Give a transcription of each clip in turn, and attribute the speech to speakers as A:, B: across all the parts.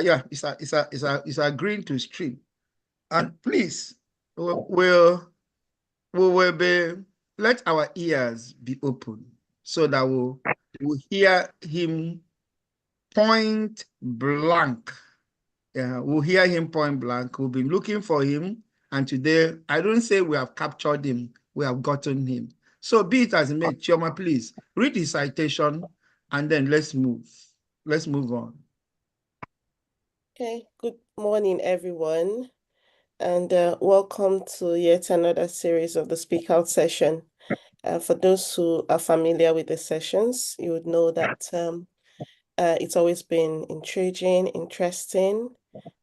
A: yeah, it's agreeing to stream. And please, we will be, let our ears be open so that we'll hear him point blank. Yeah, we'll hear him point blank. We'll be looking for him. And today, I don't say we have captured him, we have gotten him. So be it as it may, Chioma, please read the citation and then let's move. Let's move on.
B: Okay, good morning, everyone, and welcome to yet another series of the Speak Out session. For those who are familiar with the sessions, you would know that it's always been intriguing, interesting,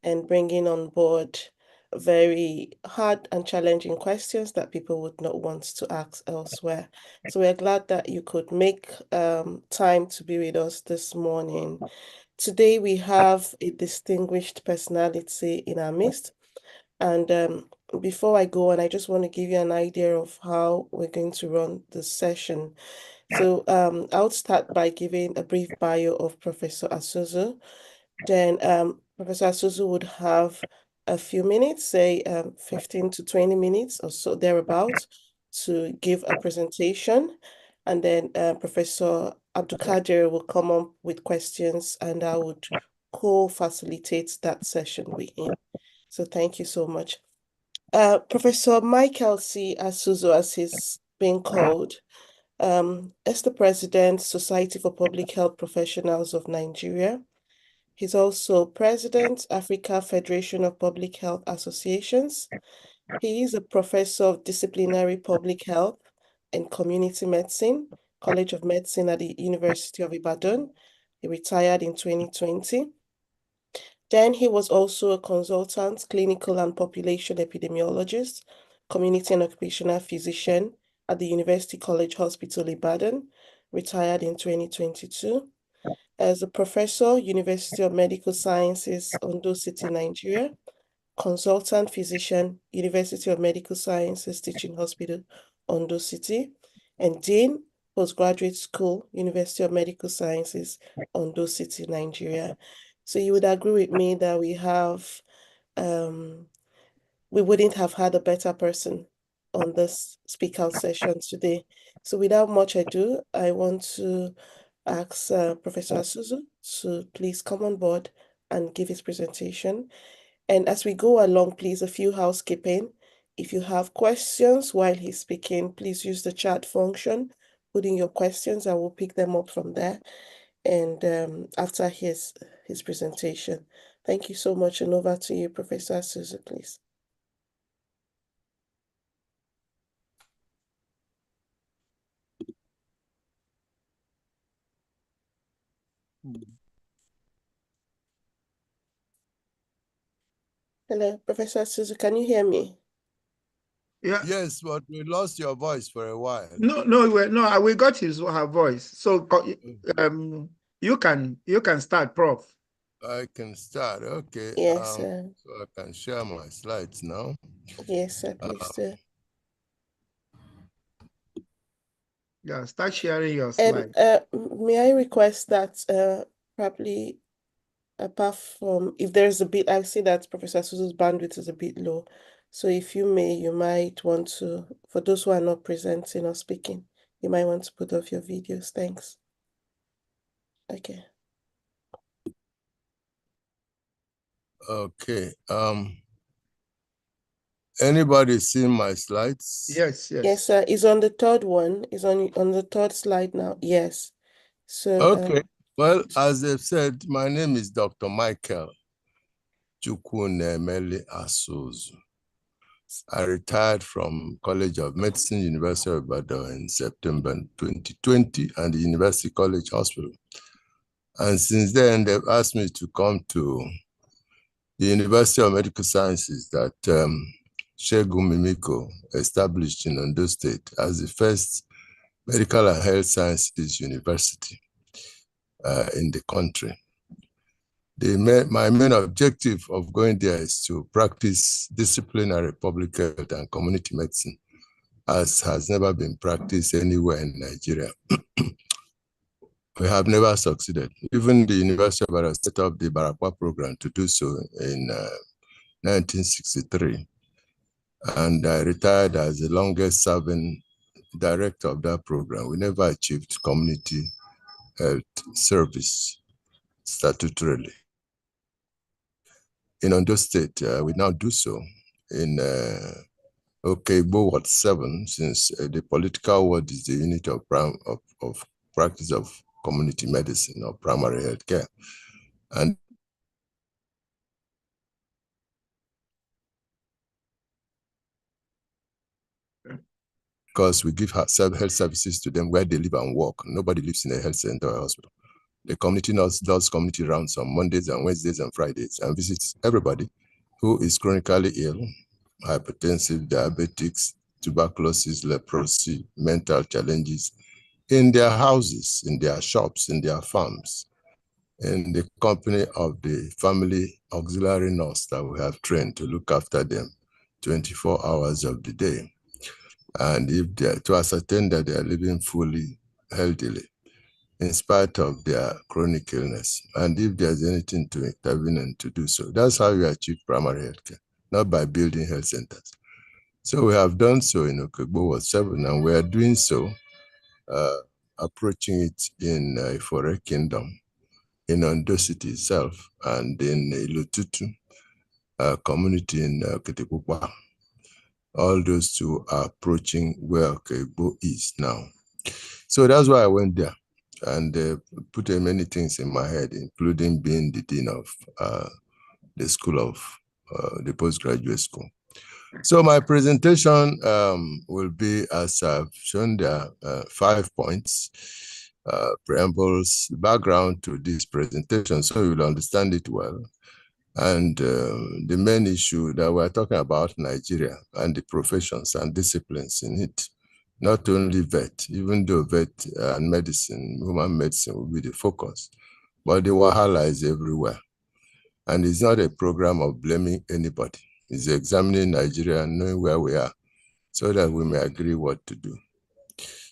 B: and bringing on board very hard and challenging questions that people would not want to ask elsewhere. So we're glad that you could make time to be with us this morning. Today we have a distinguished personality in our midst. And before I go on, I just want to give you an idea of how we're going to run the session. So I'll start by giving a brief bio of Professor Asuzu. Then Professor Asuzu would have a few minutes, say 15 to 20 minutes or so thereabouts, to give a presentation. And then Professor Abdulkadir will come up with questions and I would co-facilitate that session with him. So thank you so much. Professor Michael C. Asuzu, as he's being called, is the President, Society for Public Health Professionals of Nigeria. He's also President, Africa Federation of Public Health Associations. He is a Professor of Disciplinary Public Health and Community Medicine, College of Medicine at the University of Ibadan. He retired in 2020. Then he was also a consultant, clinical and population epidemiologist, community and occupational physician at the University College Hospital Ibadan, retired in 2022. As a professor, University of Medical Sciences, Ondo City, Nigeria, consultant physician, University of Medical Sciences Teaching Hospital, Ondo City, and Dean, Postgraduate School, University of Medical Sciences, Ondo City, Nigeria. So you would agree with me that we wouldn't have had a better person on this Speak Out session today. So without much ado, I want to ask Professor Asuzu to please come on board and give his presentation. And as we go along, please, a few housekeeping. If you have questions while he's speaking, please use the chat function, put in your questions, and we'll pick them up from there. And after his presentation. Thank you so much, and over to you, Professor Asuzu, please. Hello, Professor Asuzu, can you hear me?
C: Yeah. Yes, but we lost your voice for a while.
A: No, we got her voice. So you can start, Prof.
C: I can start. Okay.
B: Yes, sir.
C: So I can share my slides now.
B: Yes, sir. Please do.
A: Yeah, start sharing your slides.
B: And may I request that probably apart from if there's a bit, I see that Professor Suzu's bandwidth is a bit low. So if you may, you might want to, for those who are not presenting or speaking, you might want to put off your videos. Thanks. Okay.
C: Okay. Anybody seen my slides?
A: Yes.
B: Yes, sir. It's on the third one. It's on the third slide now. Yes. So
C: okay. Well, as they've said, my name is Dr. Michael Chukwunemeli Asuzu. I retired from College of Medicine, University of Ibadan in September 2020 and the University College Hospital. And since then, they've asked me to come to the University of Medical Sciences that Segun Mimiko established in Ondo State as the first medical and health sciences university in the country. My main objective of going there is to practice disciplinary public health and community medicine, as has never been practiced anywhere in Nigeria. We have never succeeded. Even the University of Ibadan set up the Barakwa program to do so in 1963. And I retired as the longest serving director of that program. We never achieved community health service statutorily. In Ondo State, we now do so in Ward 7, since the political ward is the unit of practice of community medicine or primary health care. And because we give health services to them where they live and work. Nobody lives in a health center or hospital. The community nurse does community rounds on Mondays and Wednesdays and Fridays and visits everybody who is chronically ill, hypertensive, diabetics, tuberculosis, leprosy, mental challenges, in their houses, in their shops, in their farms, in the company of the family auxiliary nurse that we have trained to look after them 24 hours of the day. And if they are, to ascertain that they are living fully, healthily, in spite of their chronic illness. And if there's anything to intervene and to do so, that's how you achieve primary health care, not by building health centers. So we have done so in Ward 7, and we are doing so, approaching it in Ifore Kingdom, in Ondo City itself, and in Ilututu community in Ketekukwa. All those two are approaching where Okigbo is now. So that's why I went there and put many things in my head, including being the dean of the school of the postgraduate school. So my presentation will be, as I've shown there, 5 points, preambles, background to this presentation, so you'll understand it well. And the main issue that we're talking about, Nigeria and the professions and disciplines in it, not only vet, even though vet and medicine, human medicine will be the focus, but the wahala is everywhere. And it's not a program of blaming anybody. It's examining Nigeria and knowing where we are so that we may agree what to do.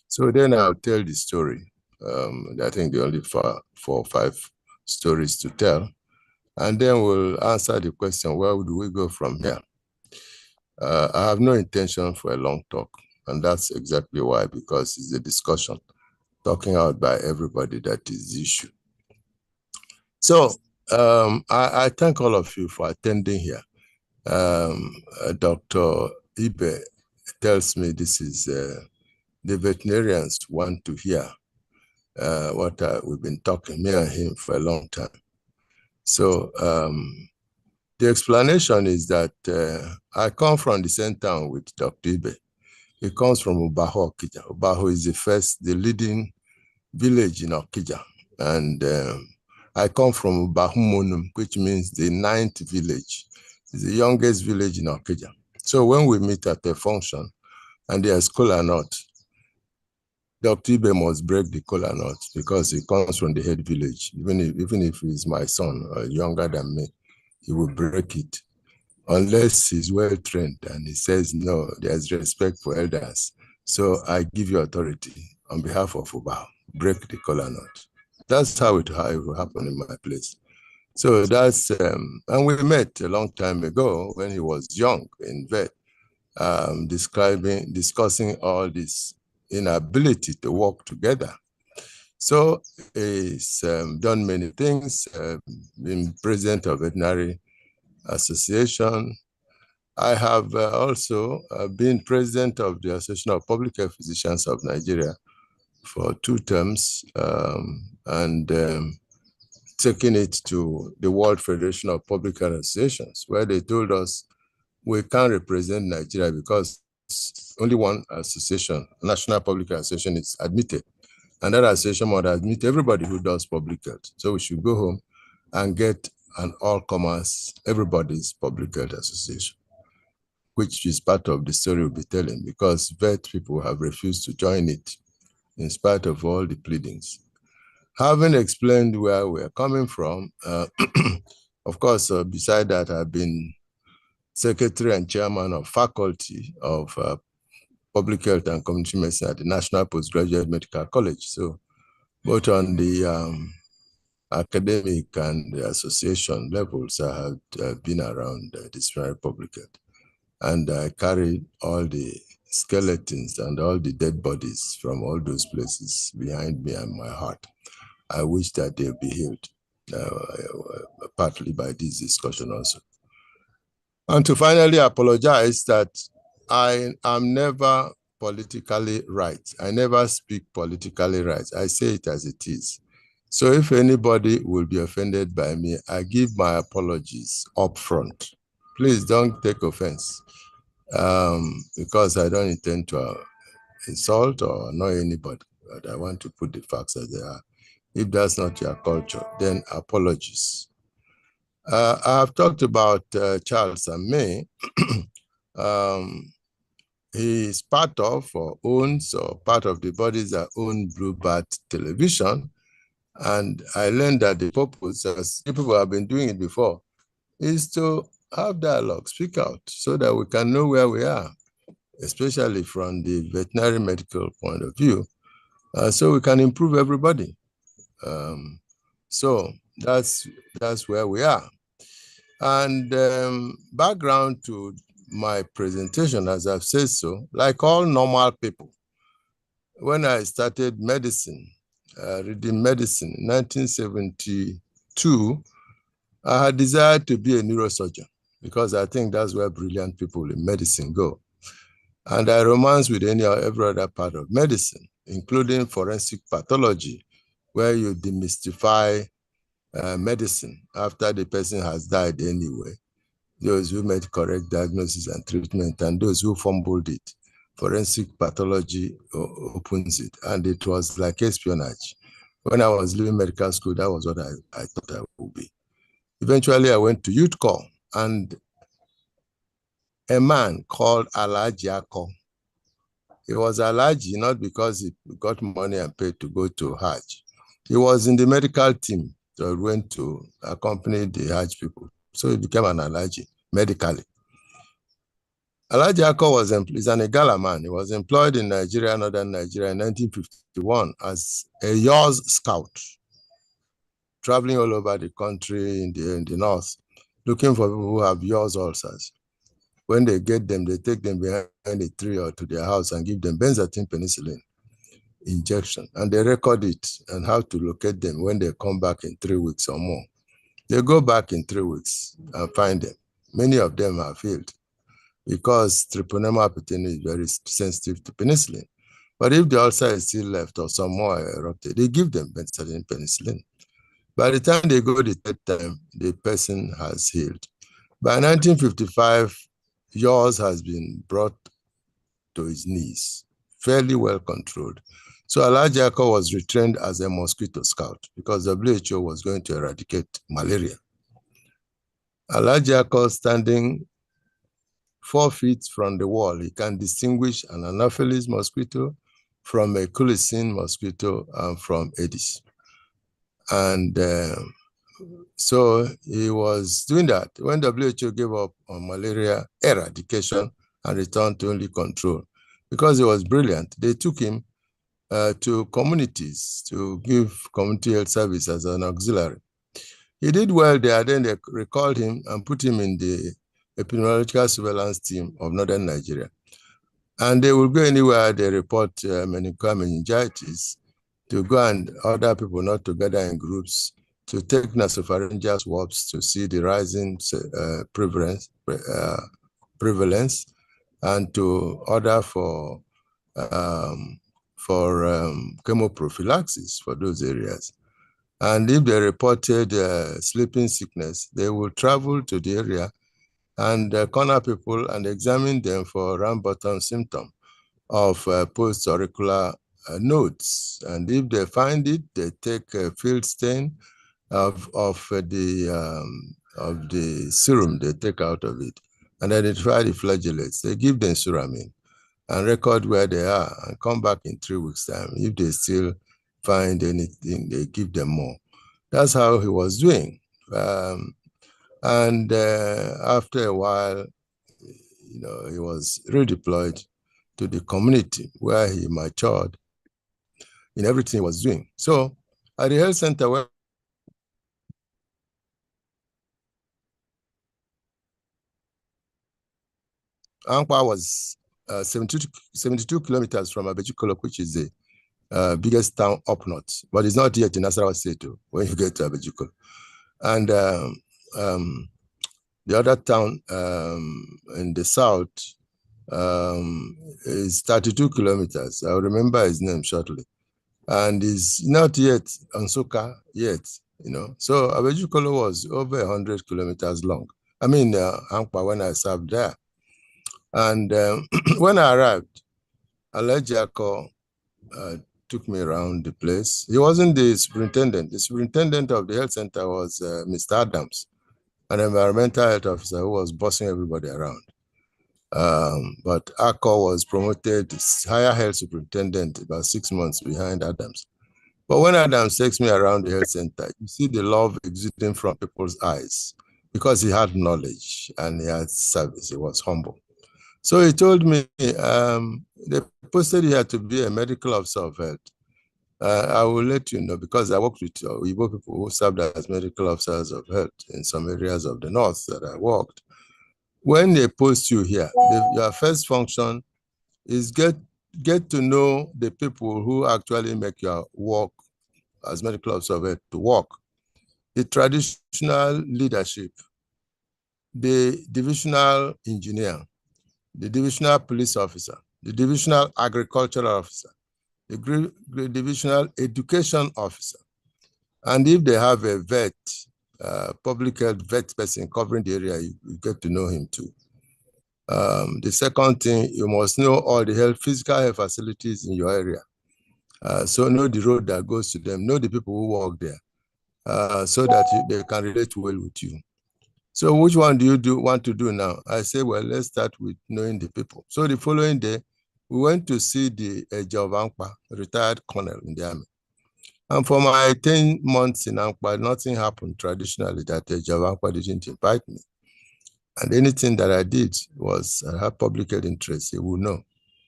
C: So then I'll tell the story. I think there are only 4 or 5 stories to tell. And then we'll answer the question, where do we go from here? I have no intention for a long talk, and that's exactly why, because it's a discussion, talking out by everybody, that is the issue. So I thank all of you for attending here. Dr. Ibe tells me this is the veterinarians want to hear what we've been talking, me and him, for a long time. So the explanation is that I come from the same town with Dr. Ibe. He comes from Ubaho, Okija. Ubaho is the leading village in Okija. And I come from Ubahumonum, which means the 9th village. It's the youngest village in Okija. So when we meet at a function and there's kola nut, Dr. Ibe must break the kola nut because he comes from the head village. Even if he's my son or younger than me, he will break it unless he's well trained and he says, no, there's respect for elders. So I give you authority on behalf of Ubao, break the kola nut. That's how it will happen in my place. So that's, and we met a long time ago when he was young in vet, discussing all this inability to work together. So he's done many things, been president of Veterinary Association. I have also been president of the Association of Public Health Physicians of Nigeria for 2 terms, and taking it to the World Federation of Public Health Associations, where they told us we can't represent Nigeria because only one association, National Public Health Association, is admitted. And that association must admit everybody who does public health. So we should go home and get an all-commerce, everybody's public health association, which is part of the story we'll be telling, because vet people have refused to join it in spite of all the pleadings. Having explained where we're coming from, of course, beside that, I've been secretary and chairman of faculty of public health and community medicine at the National Postgraduate Medical College. So both on the academic and the association levels. I have been around the Disciplinary Public Health, and I carried all the skeletons and all the dead bodies from all those places behind me and my heart. I wish that they'll be healed, partly by this discussion also. And to finally apologize that I am never politically right. I never speak politically right. I say it as it is. So if anybody will be offended by me, I give my apologies up front. Please don't take offense, because I don't intend to insult or annoy anybody, but I want to put the facts as they are. If that's not your culture, then apologies. I have talked about Charles and May. He is part of or owns or part of the bodies that own Bluebird Television. And I learned that the purpose, as people have been doing it before, is to have dialogue, speak out, so that we can know where we are, especially from the veterinary medical point of view, so we can improve everybody. So that's where we are. And background to my presentation, as I've said so, like all normal people, when I started medicine, reading medicine in 1972, I had desired to be a neurosurgeon because I think that's where brilliant people in medicine go. And I romance with every other part of medicine, including forensic pathology, where you demystify medicine after the person has died anyway. Those who made correct diagnosis and treatment, and those who fumbled it. Forensic pathology opens it, and it was like espionage. When I was leaving medical school, that was what I thought I would be. Eventually, I went to youth corps, and a man called Alhaji Ako. He was Alhaji not because he got money and paid to go to Hajj. He was in the medical team that went to accompany the Hajj people. So he became an Alhaji medically. Alhaji Ako is an Igala man. He was employed in Nigeria, northern Nigeria, in 1951 as a yaws scout, traveling all over the country in the north, looking for people who have yaws ulcers. When they get them, they take them behind a tree or to their house and give them benzathine penicillin injection. And they record it and how to locate them when they come back in 3 weeks or more. They go back in 3 weeks and find them. Many of them have healed because Treponema apitene is very sensitive to penicillin. But if the ulcer is still left or some more erupted, they give them benzathine penicillin. By the time they go the third time, the person has healed. By 1955, yaws has been brought to his knees, fairly well controlled. So Alhaji Ako was retrained as a mosquito scout because WHO was going to eradicate malaria. Alhaji Ako, standing 4 feet from the wall, he can distinguish an Anopheles mosquito from a Culicin mosquito and from Aedes. And so he was doing that when WHO gave up on malaria eradication and returned to only control. Because he was brilliant, they took him to communities to give community health service as an auxiliary. He did well there. Then they recalled him and put him in the epidemiological surveillance team of northern Nigeria. And they will go anywhere they report meningitis to go and order people not to gather in groups, to take nasopharyngeal swabs to see the rising prevalence, and to order for chemoprophylaxis for those areas. And if they reported sleeping sickness, they will travel to the area and corner people and examine them for round-bottom symptom of post-auricular nodes. And if they find it, they take a field stain of the serum they take out of it and identify the flagellates. They give them suramine and record where they are and come back in 3 weeks' time. If they still find anything, they give them more. That's how he was doing. After a while, he was redeployed to the community where he matured in everything he was doing. So at the health center, where Ankpa was 72 kilometers from Abejikolo, which is the biggest town up north, but it's not yet in Nasarawa State when you get to Abejikolo. And the other town in the south is 32 kilometers. I'll remember his name shortly. And is not yet Ansoka yet, you know. So Abejikolo was over 100 kilometers long. I mean, Ankpa when I served there. And when I arrived, Alejako took me around the place. He wasn't the superintendent. The superintendent of the health center was Mr. Adams, an environmental health officer who was bossing everybody around. But Ako was promoted higher health superintendent about 6 months behind Adams. But when Adams takes me around the health center, you see the love exuding from people's eyes because he had knowledge and he had service. He was humble. So he told me they posted here to be a medical officer of health. I will let you know because I worked with Igbo people who served as medical officers of health in some areas of the north that I worked. When they post you here, your first function is get to know the people who actually make your work as medical officer of health to work. The traditional leadership, the divisional engineer, the divisional police officer, the divisional agricultural officer, the divisional education officer. And if they have a vet, public health vet person covering the area, you get to know him too. The second thing, you must know all the physical health facilities in your area. So know the road that goes to them, know the people who work there, so that they can relate well with you. So which one do you want to do now? I say, well, let's start with knowing the people. So the following day, we went to see the Eja of Ankpa, retired colonel in the army. And for my 10 months in Ankpa, nothing happened traditionally that Eja of Ankpa didn't invite me. And anything that I did was I had public health interest, he would know.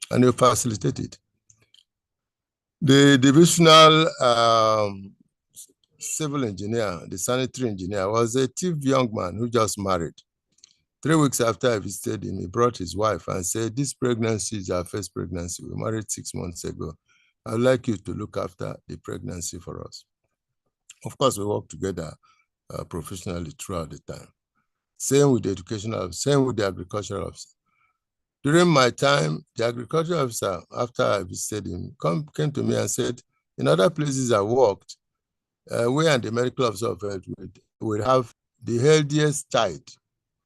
C: And he facilitated. The divisional civil engineer, the sanitary engineer, was a thief young man who just married. 3 weeks after I visited him, he brought his wife and said, this pregnancy is our first pregnancy. We married 6 months ago. I'd like you to look after the pregnancy for us. Of course, we worked together professionally throughout the time. Same with the educational officer, same with the agricultural officer. During my time, the agricultural officer, after I visited him, came to me and said, in other places I worked, we and the medical officer of health would have the healthiest child,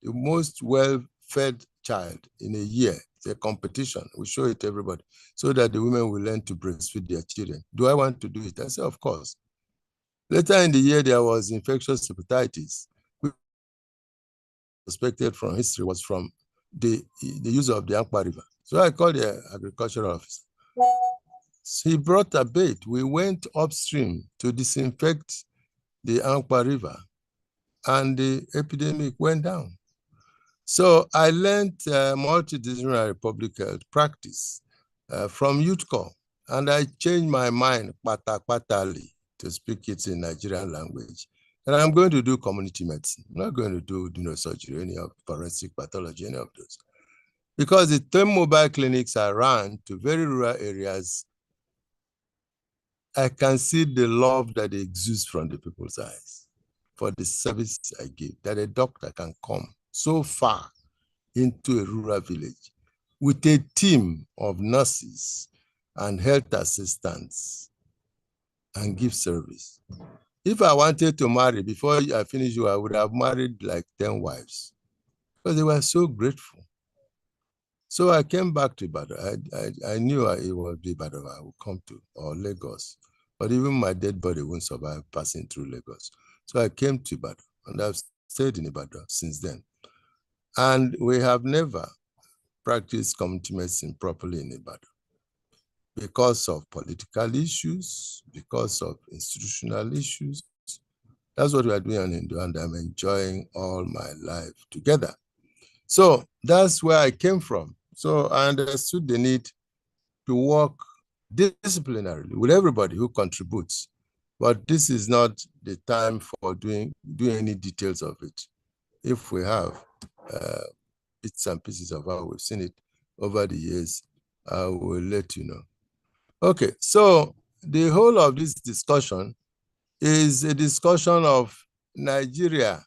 C: the most well-fed child in a year. It's a competition. We show it to everybody so that the women will learn to breastfeed their children. Do I want to do it? I said, of course. Later in the year, there was infectious hepatitis, which suspected from history was from the use of the Ankpa River. So I called the agricultural officer. So he brought a bait. We went upstream to disinfect the Ankpa River, and the epidemic went down. So I learned multidisciplinary public health practice from Youth Corps, and I changed my mind patali to speak it in Nigerian language. And I'm going to do community medicine. I'm not going to do neurosurgery, any of forensic pathology, any of those. Because the 10 mobile clinics I ran to very rural areas, I can see the love that exudes from the people's eyes for the service I give, that a doctor can come so far into a rural village with a team of nurses and health assistants and give service. If I wanted to marry, before I finish you, I would have married like 10 wives because they were so grateful. So I came back to Ibadan. I knew it would be Ibadan I would come to, or Lagos. But even my dead body won't survive passing through Lagos. So I came to Ibadan, and I've stayed in Ibadan since then. And we have never practiced community medicine properly in Ibadan because of political issues, because of institutional issues. That's what we are doing, and I'm enjoying all my life together. So that's where I came from. So I understood the need to work disciplinarily with everybody who contributes. But this is not the time for doing any details of it. If we have bits and pieces of how we've seen it over the years, I will let you know. Okay, so the whole of this discussion is a discussion of Nigeria,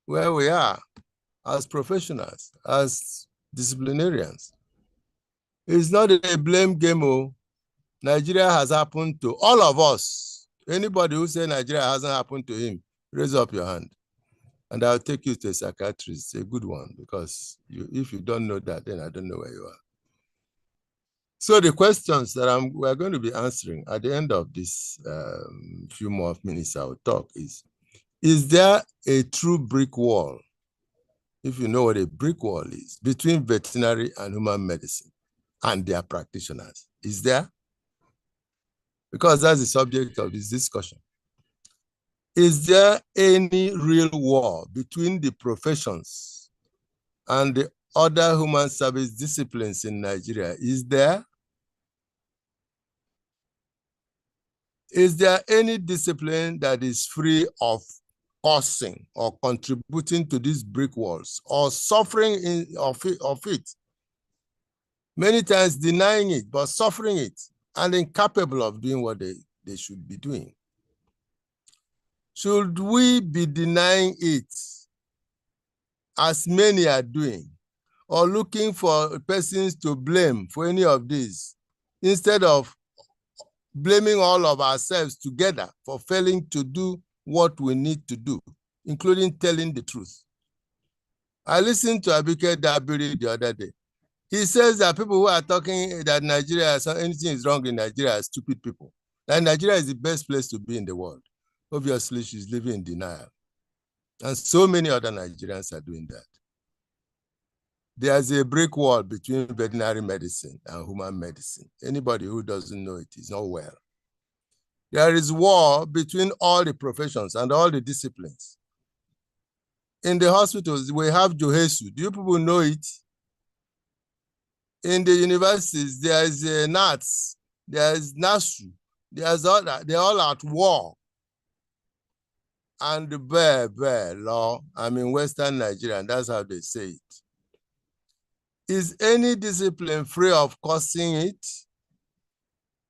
C: where we are as professionals, as disciplinarians. It's not a blame game. Nigeria has happened to all of us. Anybody who says Nigeria hasn't happened to him, raise up your hand. And I'll take you to a psychiatrist, a good one, because if you don't know that, then I don't know where you are. So the questions that we're going to be answering at the end of this few more minutes I will talk is there a true brick wall, if you know what a brick wall is, between veterinary and human medicine and their practitioners? Is there? Because that's the subject of this discussion. Is there any real war between the professions and the other human service disciplines in Nigeria? Is there? Is there any discipline that is free of causing or contributing to these brick walls or suffering of it? Many times denying it, but suffering it and incapable of doing what they should be doing. Should we be denying it, as many are doing, or looking for persons to blame for any of these, instead of blaming all of ourselves together for failing to do what we need to do, including telling the truth? I listened to Abike Dabiri the other day. He says that people who are talking that Nigeria, anything is wrong in Nigeria, are stupid people. That Nigeria is the best place to be in the world. Obviously, she's living in denial. And so many other Nigerians are doing that. There's a brick wall between veterinary medicine and human medicine. Anybody who doesn't know it is not well. There is war between all the professions and all the disciplines. In the hospitals, we have Johesu. Do you people know it? In the universities, there is NATS, there is NASU, there's all that. They're all at war. And the law, I'm in Western Nigeria, and that's how they say it. Is any discipline free of causing it?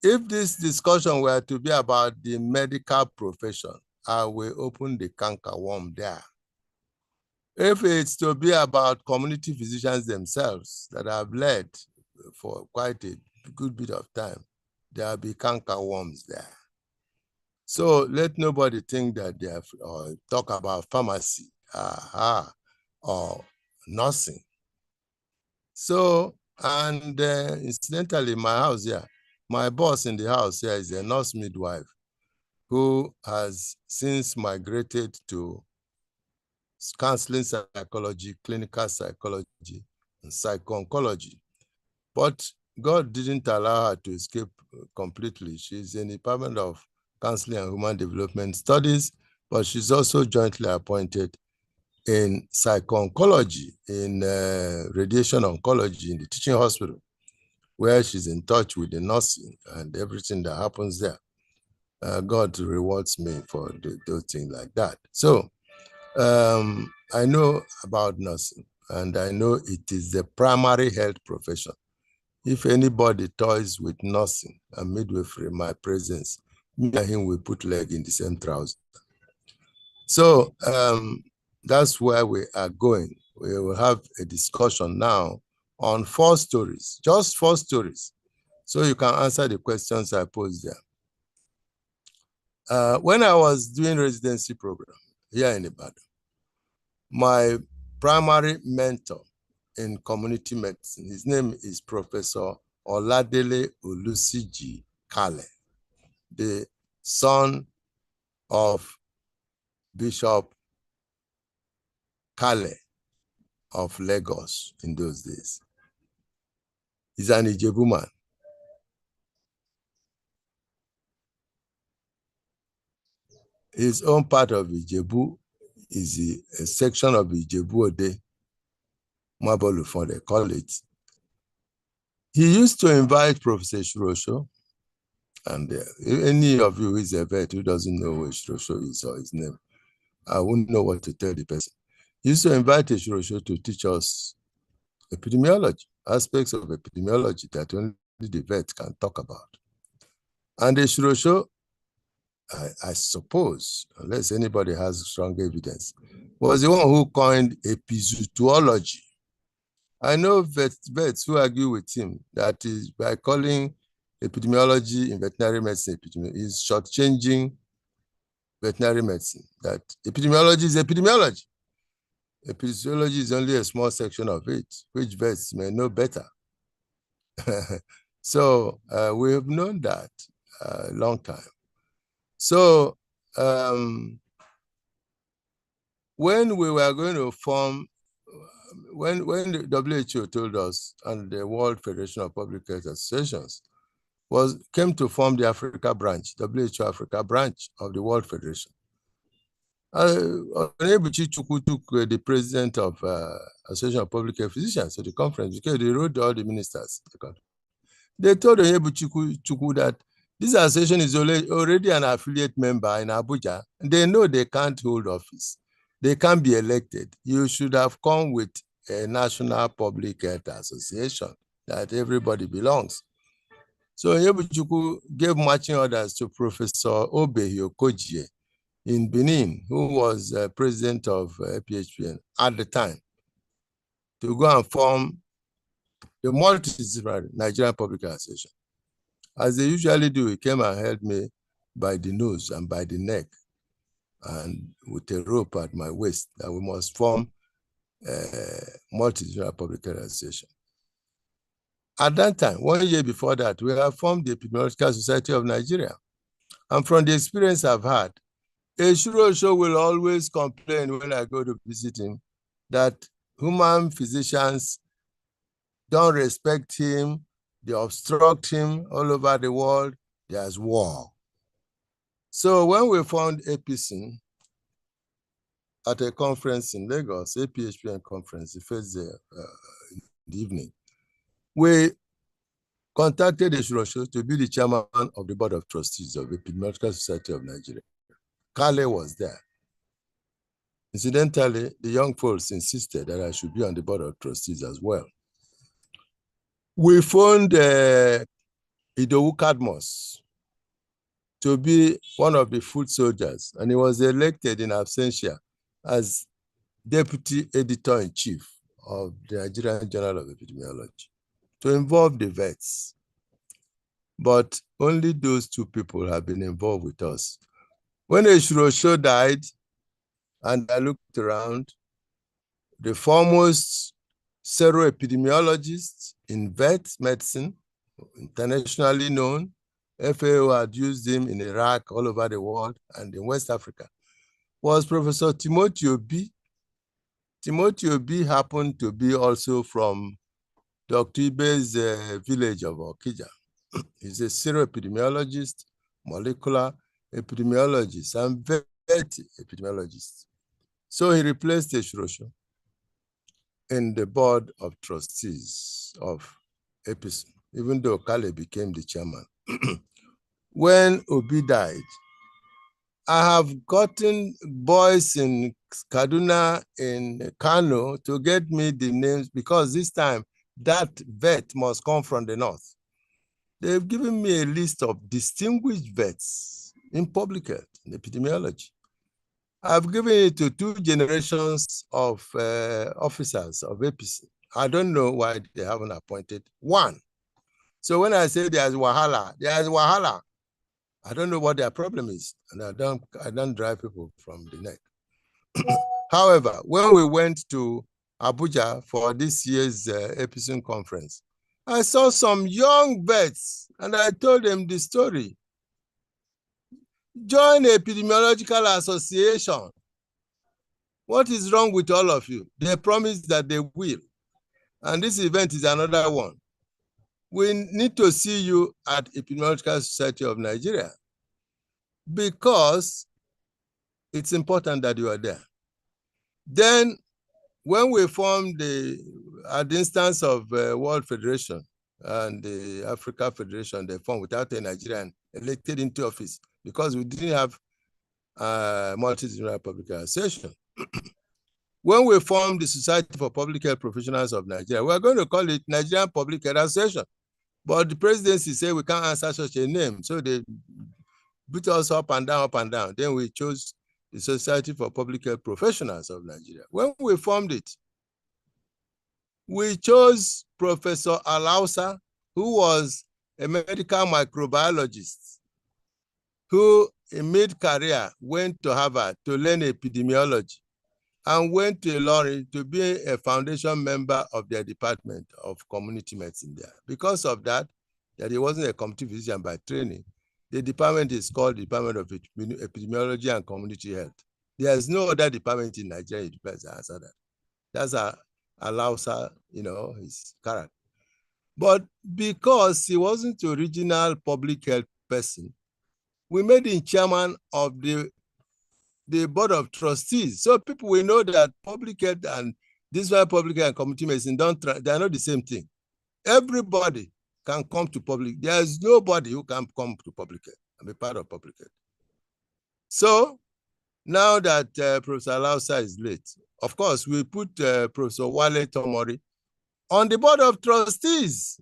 C: If this discussion were to be about the medical profession, I will open the canker worm there. If it's to be about community physicians themselves that have led for quite a good bit of time, there'll be canker worms there. So let nobody think that they have, or talk about pharmacy or nursing. So, and incidentally, my house here, my boss in the house here is a nurse midwife who has since migrated to counseling psychology, clinical psychology, and psycho-oncology. But God didn't allow her to escape completely. She's in the Department of Counseling and Human Development Studies, but she's also jointly appointed in psycho-oncology, in radiation oncology in the teaching hospital, where she's in touch with the nursing and everything that happens there. God rewards me for those things like that. So I know about nursing, and I know it is the primary health profession. If anybody toys with nursing and midwifery in my presence, me and him will put leg in the same trouser. So that's where we are going. We will have a discussion now on 4 stories, just 4 stories, so you can answer the questions I posed there. When I was doing residency program here in Ibadan, my primary mentor in community medicine, his name is Professor Oladele Olusiji Kale, the son of Bishop Kale of Lagos in those days. He's an Ijebu man. His own part of Ijebu is a section of Ijebu Ode, Mabolufon, they call it. He used to invite Professor Shirosho And any of you who is a vet who doesn't know what Shirosho is or his name, I wouldn't know what to tell the person. He used to invite a Shirosho to teach us epidemiology, aspects of epidemiology that only the vet can talk about. And the Shirosho, I suppose, unless anybody has strong evidence, was the one who coined epizootology. I know vets who argue with him that is by calling epidemiology in veterinary medicine is shortchanging veterinary medicine, that epidemiology is epidemiology. Epidemiology is only a small section of it, which vets may know better. So we have known that a long time. So when we were going to form, when the WHO told us and the World Federation of Public Health Associations came to form the Africa branch, WHO Africa branch of the World Federation. Onebuchi took the president of Association of Public Health Physicians at the conference because they wrote all the ministers. They told Onebuchi that this association is already an affiliate member in Abuja. And they know they can't hold office. They can't be elected. You should have come with a national public health association that everybody belongs. So Onebuchi gave marching orders to Professor Obehi Okojie in Benin, who was president of PHPN at the time, to go and form the multidisciplinary Nigerian Public Association. As they usually do, he came and held me by the nose and by the neck and with a rope at my waist that we must form a multidisciplinary public health association. At that time, 1 year before that, we have formed the Epidemiological Society of Nigeria. And from the experience I've had, a Shirosho will always complain when I go to visit him that human physicians don't respect him, they obstruct him all over the world, there's war. So when we found APSIN at a conference in Lagos, APHPN conference, the first day in the evening, we contacted the Shirosho to be the chairman of the board of trustees of the Epidemiological Society of Nigeria. Kale was there. Incidentally, the young folks insisted that I should be on the board of trustees as well. We found Idowu Kadmos to be one of the foot soldiers, and he was elected in absentia as deputy editor-in-chief of the Nigerian Journal of Epidemiology to involve the vets. But only those two people have been involved with us. When Shirosho died, and I looked around, the foremost seroepidemiologist in vet medicine, internationally known, FAO had used him in Iraq, all over the world, and in West Africa, was Professor Timothy Obi. Timothy Obi happened to be also from Dr. Ibe's village of Okija. He's a seroepidemiologist, molecular epidemiologist, and vet epidemiologist. So he replaced Shirosho in the board of trustees of APSIN, even though Kale became the chairman. When Obi died, I have gotten boys in Kaduna, in Kano, to get me the names, because this time that vet must come from the north. They've given me a list of distinguished vets in public health, in epidemiology. I've given it to 2 generations of officers of APC. I don't know why they haven't appointed one. So when I say there's wahala, there's wahala. I don't know what their problem is, and I don't drive people from the neck. However, when we went to Abuja for this year's APC conference, I saw some young vets, and I told them the story. Join the Epidemiological Association. What is wrong with all of you? They promised that they will. And this event is another one. We need to see you at Epidemiological Society of Nigeria because it's important that you are there. Then when we formed at the instance of World Federation, and the Africa Federation, they formed without a Nigerian elected into office because we didn't have multidisciplinary public health association. When we formed the Society for Public Health Professionals of Nigeria, we are going to call it Nigerian Public Health Association. But the presidency said we can't answer such a name. So they beat us up and down, up and down. Then we chose the Society for Public Health Professionals of Nigeria. When we formed it, we chose Professor Alausa, who was a medical microbiologist, who in mid-career went to Harvard to learn epidemiology and went to Ilorin to be a foundation member of their department of community medicine there. Because of that he wasn't a community physician by training, the department is called the Department of Epidemiology and Community Health. There is no other department in Nigeria that answer that. That's Alausa, his character. But because he wasn't the original public health person, we made him chairman of the board of trustees. So people will know that public health and this one public health and community medicine they are not the same thing. Everybody can come to public. There is nobody who can come to public health and be part of public health. So now that Professor Alausa is late, of course, we put Professor Wale Tomori on the board of trustees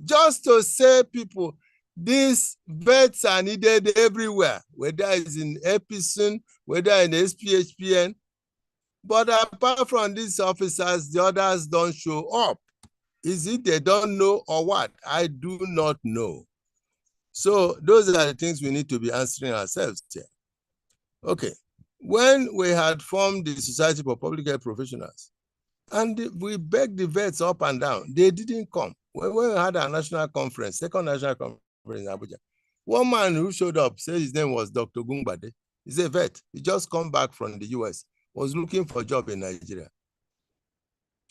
C: just to say people, these vets are needed everywhere, whether it's in Epison, whether in SPHPN. But apart from these officers, the others don't show up. Is it they don't know or what? I do not know. So those are the things we need to be answering ourselves here. Okay, when we had formed the Society for Public Health Professionals, and we begged the vets up and down, they didn't come. When we had a national conference, second national conference in Abuja, one man who showed up said his name was Dr. Gungbade. He's a vet. He just come back from the US, was looking for a job in Nigeria.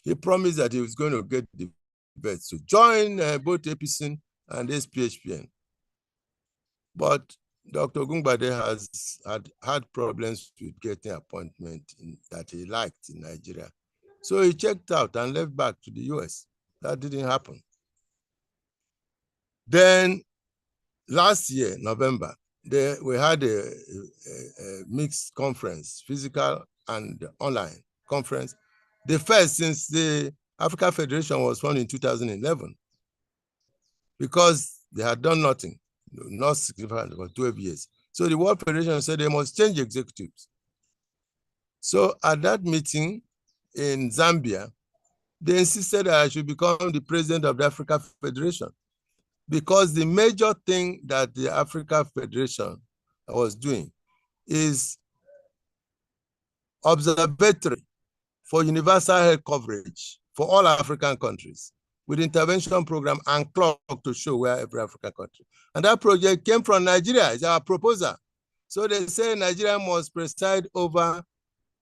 C: He promised that he was going to get the vets to join both Epison and SPHPN. But Dr. Gungbade has had problems with getting appointment that he liked in Nigeria. So he checked out and left back to the US. That didn't happen. Then last year, November, we had a mixed conference, physical and online conference, the first since the Africa Federation was formed in 2011, because they had done nothing, not significant for 12 years. So the World Federation said they must change executives. So at that meeting in Zambia, they insisted that I should become the president of the Africa Federation, because the major thing that the Africa Federation was doing is observatory for universal health coverage for all African countries, with intervention program and clock to show where every African country. And that project came from Nigeria. It's our proposal. So they say Nigeria must preside over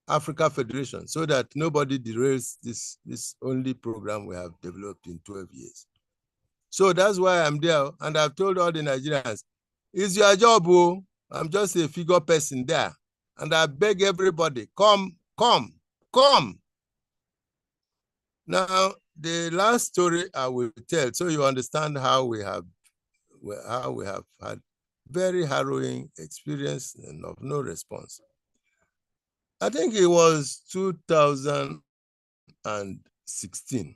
C: Africa Federation so that nobody derails this only program we have developed in 12 years. So that's why I'm there. And I've told all the Nigerians, it's your job, oh. I'm just a figure person there. And I beg everybody, come. Now, the last story I will tell, so you understand how we have had very harrowing experience and of no response. I think it was 2016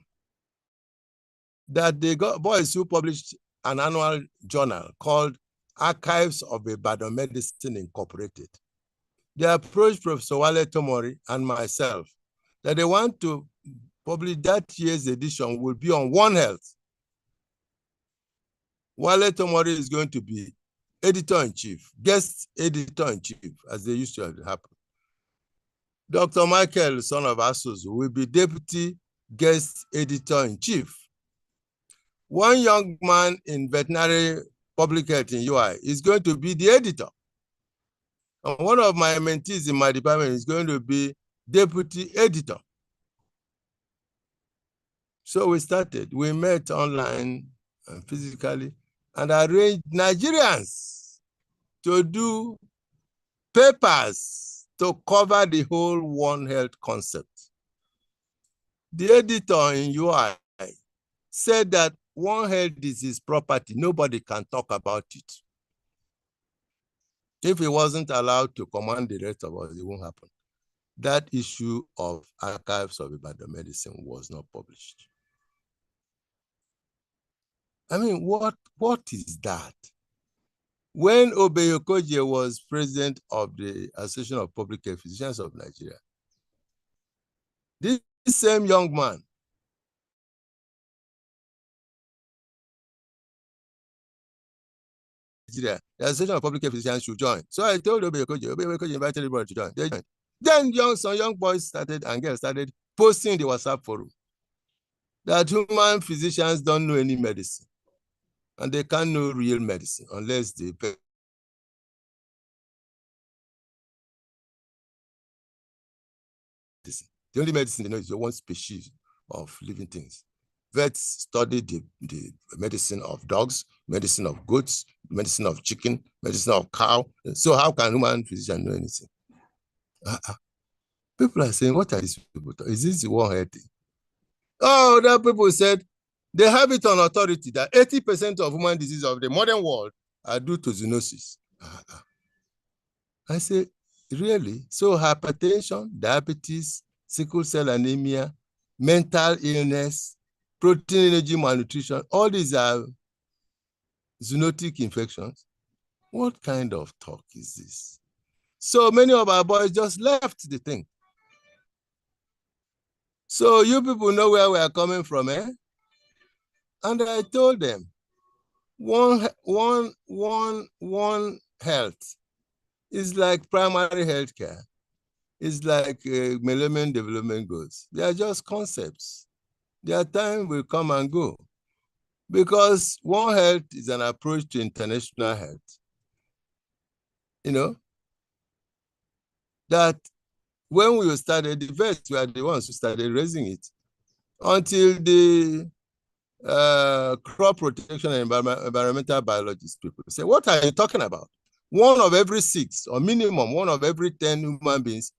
C: that they got boys who published an annual journal called Archives of Ibadan Medicine Incorporated. They approached Professor Wale Tomori and myself that they want to publish that year's edition will be on One Health. Wale Tomori is going to be editor-in-chief, guest editor-in-chief, as they used to have happen. Dr. Michael, son of Asuzu, will be deputy guest editor-in-chief. One young man in veterinary public health in UI is going to be the editor. And one of my mentees in my department is going to be deputy editor. So we started. We met online and physically and arranged Nigerians to do papers to cover the whole One Health concept. The editor in UI said that One Health is his property. Nobody can talk about it. If he wasn't allowed to command the rest of us, it won't happen. That issue of archives of Ibadan medicine was not published. I mean, what is that? When Obeyokoje was president of the Association of Public Health Physicians of Nigeria, this same young man the Association of Public Health Physicians should join. So I told Obeyokoje invited everybody to join. They joined. Then some young boys started and girls started posting in the WhatsApp forum that human physicians don't know any medicine and they can't know real medicine unless they pay. The only medicine they know is one species of living things. Vets study the medicine of dogs, medicine of goats, medicine of chicken, medicine of cow. So how can human physician know anything? People are saying, what are these people? Is this the One Health thing? Oh, that people said they have it on authority that 80% of human diseases of the modern world are due to zoonosis. I say, really? So hypertension, diabetes, sickle cell anemia, mental illness, protein energy malnutrition, all these are zoonotic infections. What kind of talk is this? So many of our boys just left the thing. So you people know where we are coming from, eh? And I told them, one health is like primary health care. It's like Millennium Development Goals. They are just concepts. Their time will come and go. Because One Health is an approach to international health. You know, that when we started, the vets were the ones who started raising it until the crop protection and environmental biologists people say, what are you talking about? 1 of every 6, or minimum 1 of every 10 human beings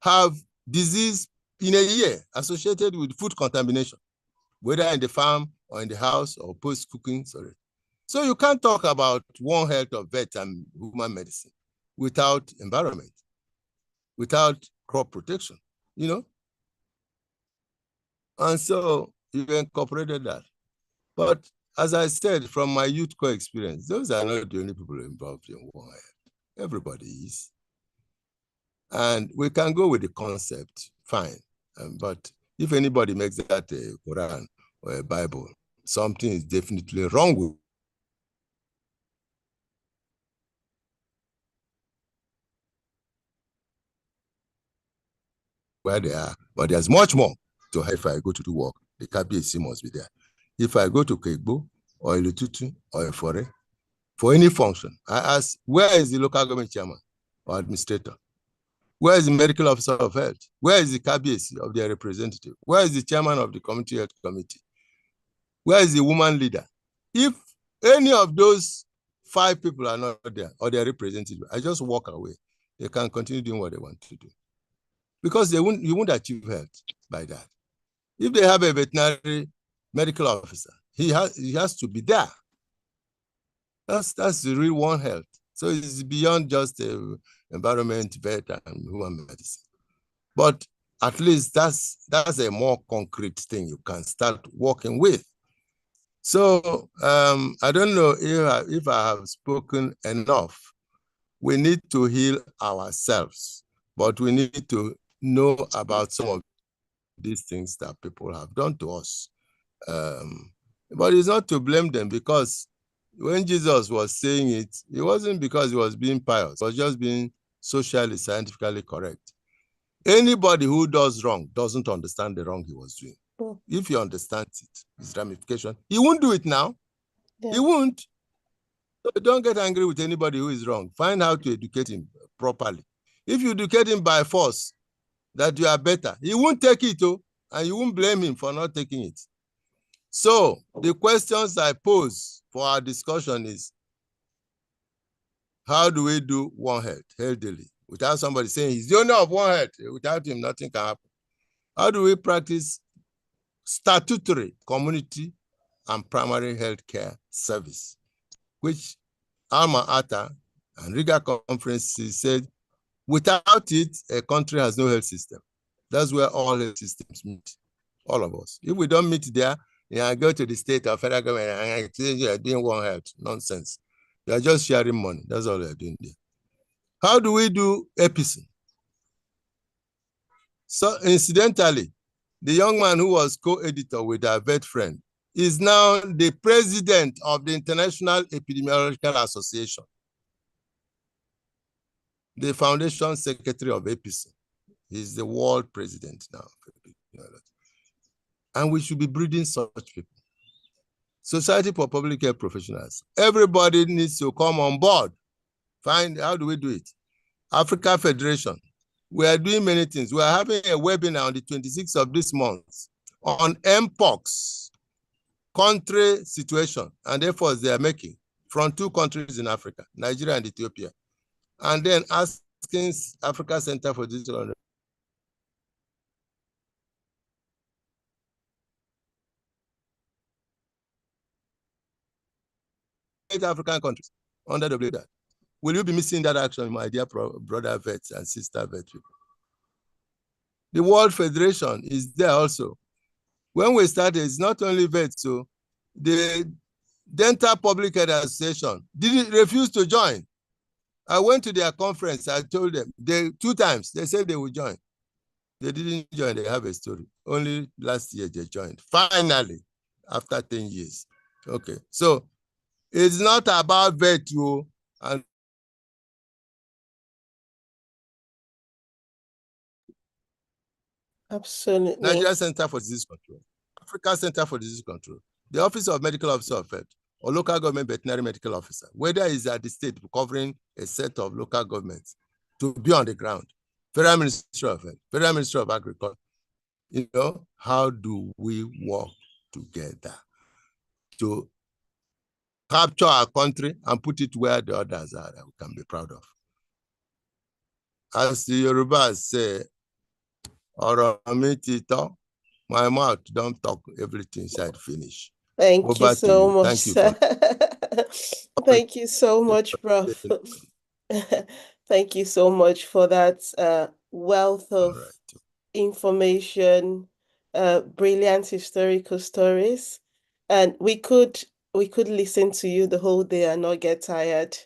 C: have disease in a year associated with food contamination, whether in the farm or in the house or post-cooking. Sorry. So you can't talk about One Health of vet and human medicine without environment, without crop protection, you know? And so you incorporated that. But as I said, from my youth core experience, those are not the only people involved in One Health. Everybody is. And we can go with the concept, fine. But if anybody makes that a Quran or a Bible, something is definitely wrong with where they are. But there's much more to if I go to do work. The KBC must be there. If I go to Kegbo or Ilututu or Efore, for any function, I ask, where is the local government chairman or administrator? Where is the medical officer of health? Where is the KBC of their representative? Where is the chairman of the community health committee? Where is the woman leader? If any of those 5 people are not there or they are representative, I just walk away. They can continue doing what they want to do. Because you won't achieve health by that. If they have a veterinary medical officer, he has to be there. That's the real One Health. So it's beyond just environment, vet, and human medicine. But at least that's a more concrete thing you can start working with. So I don't know if I have spoken enough. We need to heal ourselves, but we need to know about some of these things that people have done to us. But it's not to blame them, because when Jesus was saying it, it wasn't because he was being pious. It was just being socially, scientifically correct. Anybody who does wrong doesn't understand the wrong he was doing. If he understands it, his ramification, he won't do it now. Yeah. He won't. So don't get angry with anybody who is wrong. Find how to educate him properly. If you educate him by force that you are better, he won't take it, and you won't blame him for not taking it. So the questions I pose for our discussion is, how do we do One Health healthily without somebody saying he's the owner of One Health? Without him, nothing can happen. How do we practice statutory community and primary health care service, which Alma Ata and Riga conferences said, without it, a country has no health system. That's where all health systems meet, all of us. If we don't meet there, go to the state or federal government and say you are doing One Health. Nonsense. They are just sharing money. That's all they are doing there. How do we do EPICIN? So incidentally, the young man who was co-editor with our vet friend is now the president of the International Epidemiological Association, the foundation secretary of EPICIN. He's the world president now. And we should be breeding such people. Society for Public Health Professionals. Everybody needs to come on board. Find, how do we do it? Africa Federation. We are doing many things. We are having a webinar on the 26th of this month on Mpox country situation and efforts they are making from 2 countries in Africa, Nigeria and Ethiopia. And then asking Africa Center for Digital African countries under the blade. Will you be missing that action, my dear brother vets and sister vet people? The World Federation is there also. When we started, it's not only vets, so the Dental Public Health Association refused to join. I went to their conference, I told them, 2 times, they said they would join. They didn't join, they have a story. Only last year they joined, finally, after 10 years. Okay, so it's not about vet and
B: Absolutely.
C: Nigeria Center for Disease Control, Africa Center for Disease Control, the Office of Medical Officer of Health, or local government veterinary medical officer, whether it's at the state covering a set of local governments, to be on the ground. Federal Ministry of Health, Federal Ministry of Agriculture. You know, how do we work together to capture our country and put it where the others are that we can be proud of? As the Yorubas say, my mouth don't talk everything inside finish.
B: Thank you so much,
C: Thank you
B: sir. Thank you so much, Prof. Thank you so much for that wealth of information, brilliant historical stories. And we could listen to you the whole day and not get tired.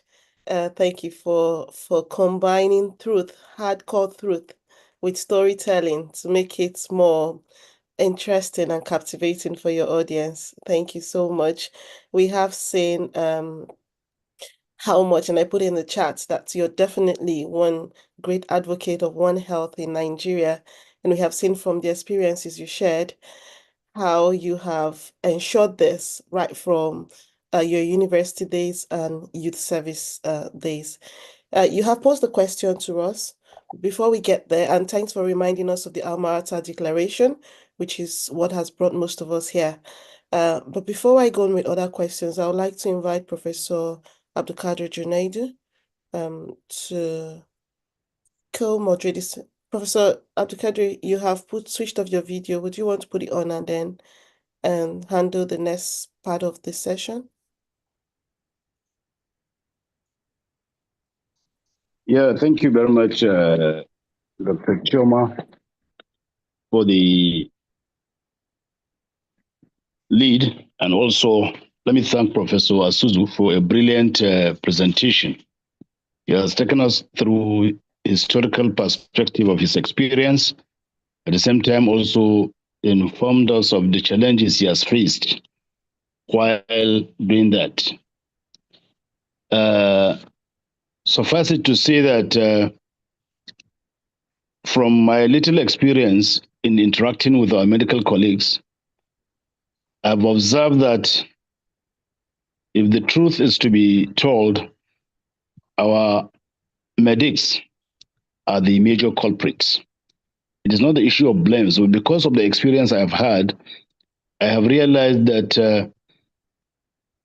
B: Thank you for combining truth, hardcore truth, with storytelling to make it more interesting and captivating for your audience. Thank you so much. We have seen how much, and I put in the chat that you're definitely one great advocate of One Health in Nigeria. And we have seen from the experiences you shared how you have ensured this right from your university days and youth service days. You have posed a question to us. Before we get there, and thanks for reminding us of the Alma Ata Declaration, which is what has brought most of us here. But before I go on with other questions, I would like to invite Professor Abdulkadir Junaidu to co-moderate this. Professor Abdulkadir, you have switched off your video. Would you want to put it on and then handle the next part of this session?
D: Yeah, thank you very much, Dr. Choma, for the lead. And also, let me thank Professor Asuzu for a brilliant presentation. He has taken us through historical perspective of his experience, at the same time also informed us of the challenges he has faced while doing that. Suffice it to say that from my little experience in interacting with our medical colleagues, I've observed that if the truth is to be told, our medics are the major culprits. It is not the issue of blame. So because of the experience I have had, I have realized that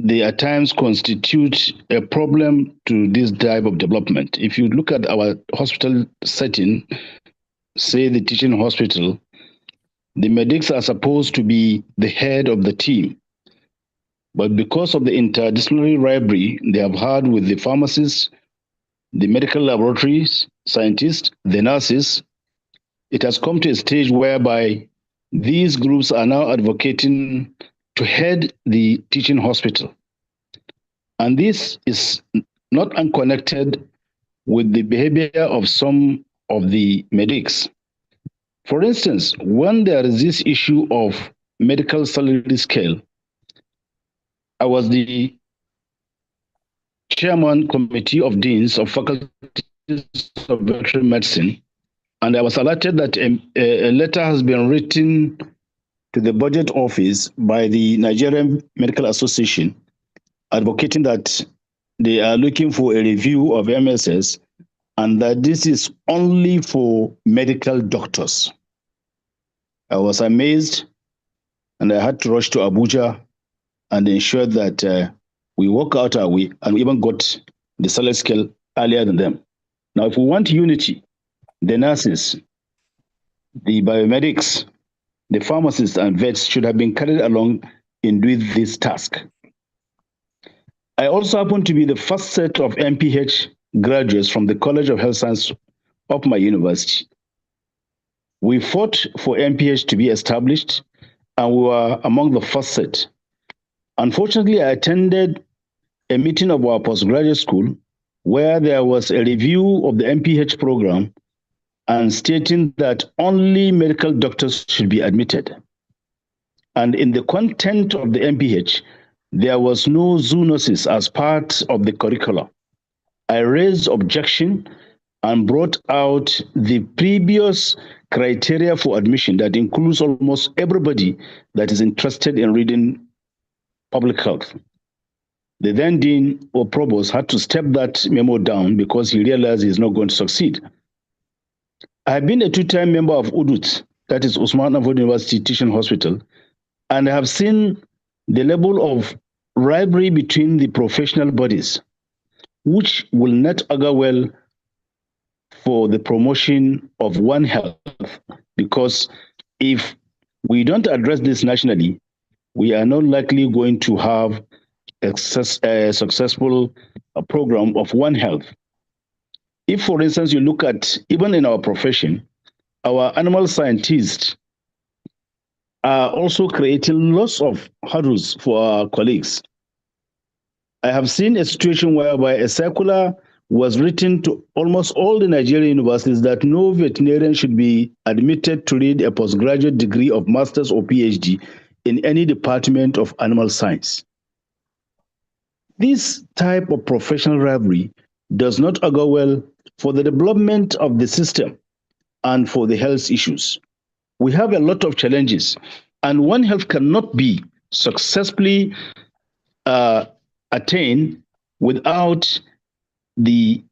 D: they at times constitute a problem to this type of development. If you look at our hospital setting, say the teaching hospital, the medics are supposed to be the head of the team. But because of the interdisciplinary rivalry they have had with the pharmacists, the medical laboratories, scientists, the nurses, it has come to a stage whereby these groups are now advocating to head the teaching hospital. And this is not unconnected with the behavior of some of the medics. For instance, when there is this issue of medical salary scale, I was the chairman committee of deans of faculties of veterinary medicine, and I was alerted that a letter has been written to the budget office by the Nigerian Medical Association advocating that they are looking for a review of MSS and that this is only for medical doctors. I was amazed and I had to rush to Abuja and ensure that we work out our way, and we even got the salary scale earlier than them. Now, if we want unity, the nurses, the biomedics, the pharmacists and vets should have been carried along in doing this task. I also happen to be the first set of MPH graduates from the College of Health Science of my university. We fought for MPH to be established, and we were among the first set. Unfortunately, I attended a meeting of our postgraduate school where there was a review of the MPH program and stating that only medical doctors should be admitted. And in the content of the MPH, there was no zoonosis as part of the curriculum. I raised objection and brought out the previous criteria for admission that includes almost everybody that is interested in reading public health. The then dean or provost had to step that memo down because he realized he's not going to succeed. I have been a two-time member of UDUT, that is Usman Afford University Teaching Hospital, and I have seen the level of rivalry between the professional bodies, which will not augur well for the promotion of One Health, because if we don't address this nationally, we are not likely going to have a successful program of One Health. If, for instance, you look at, even in our profession, our animal scientists are also creating lots of hurdles for our colleagues. I have seen a situation whereby a circular was written to almost all the Nigerian universities that no veterinarian should be admitted to read a postgraduate degree of master's or PhD in any department of animal science. This type of professional rivalry does not augur well for the development of the system and for the health issues. We have a lot of challenges, and One Health cannot be successfully attained without the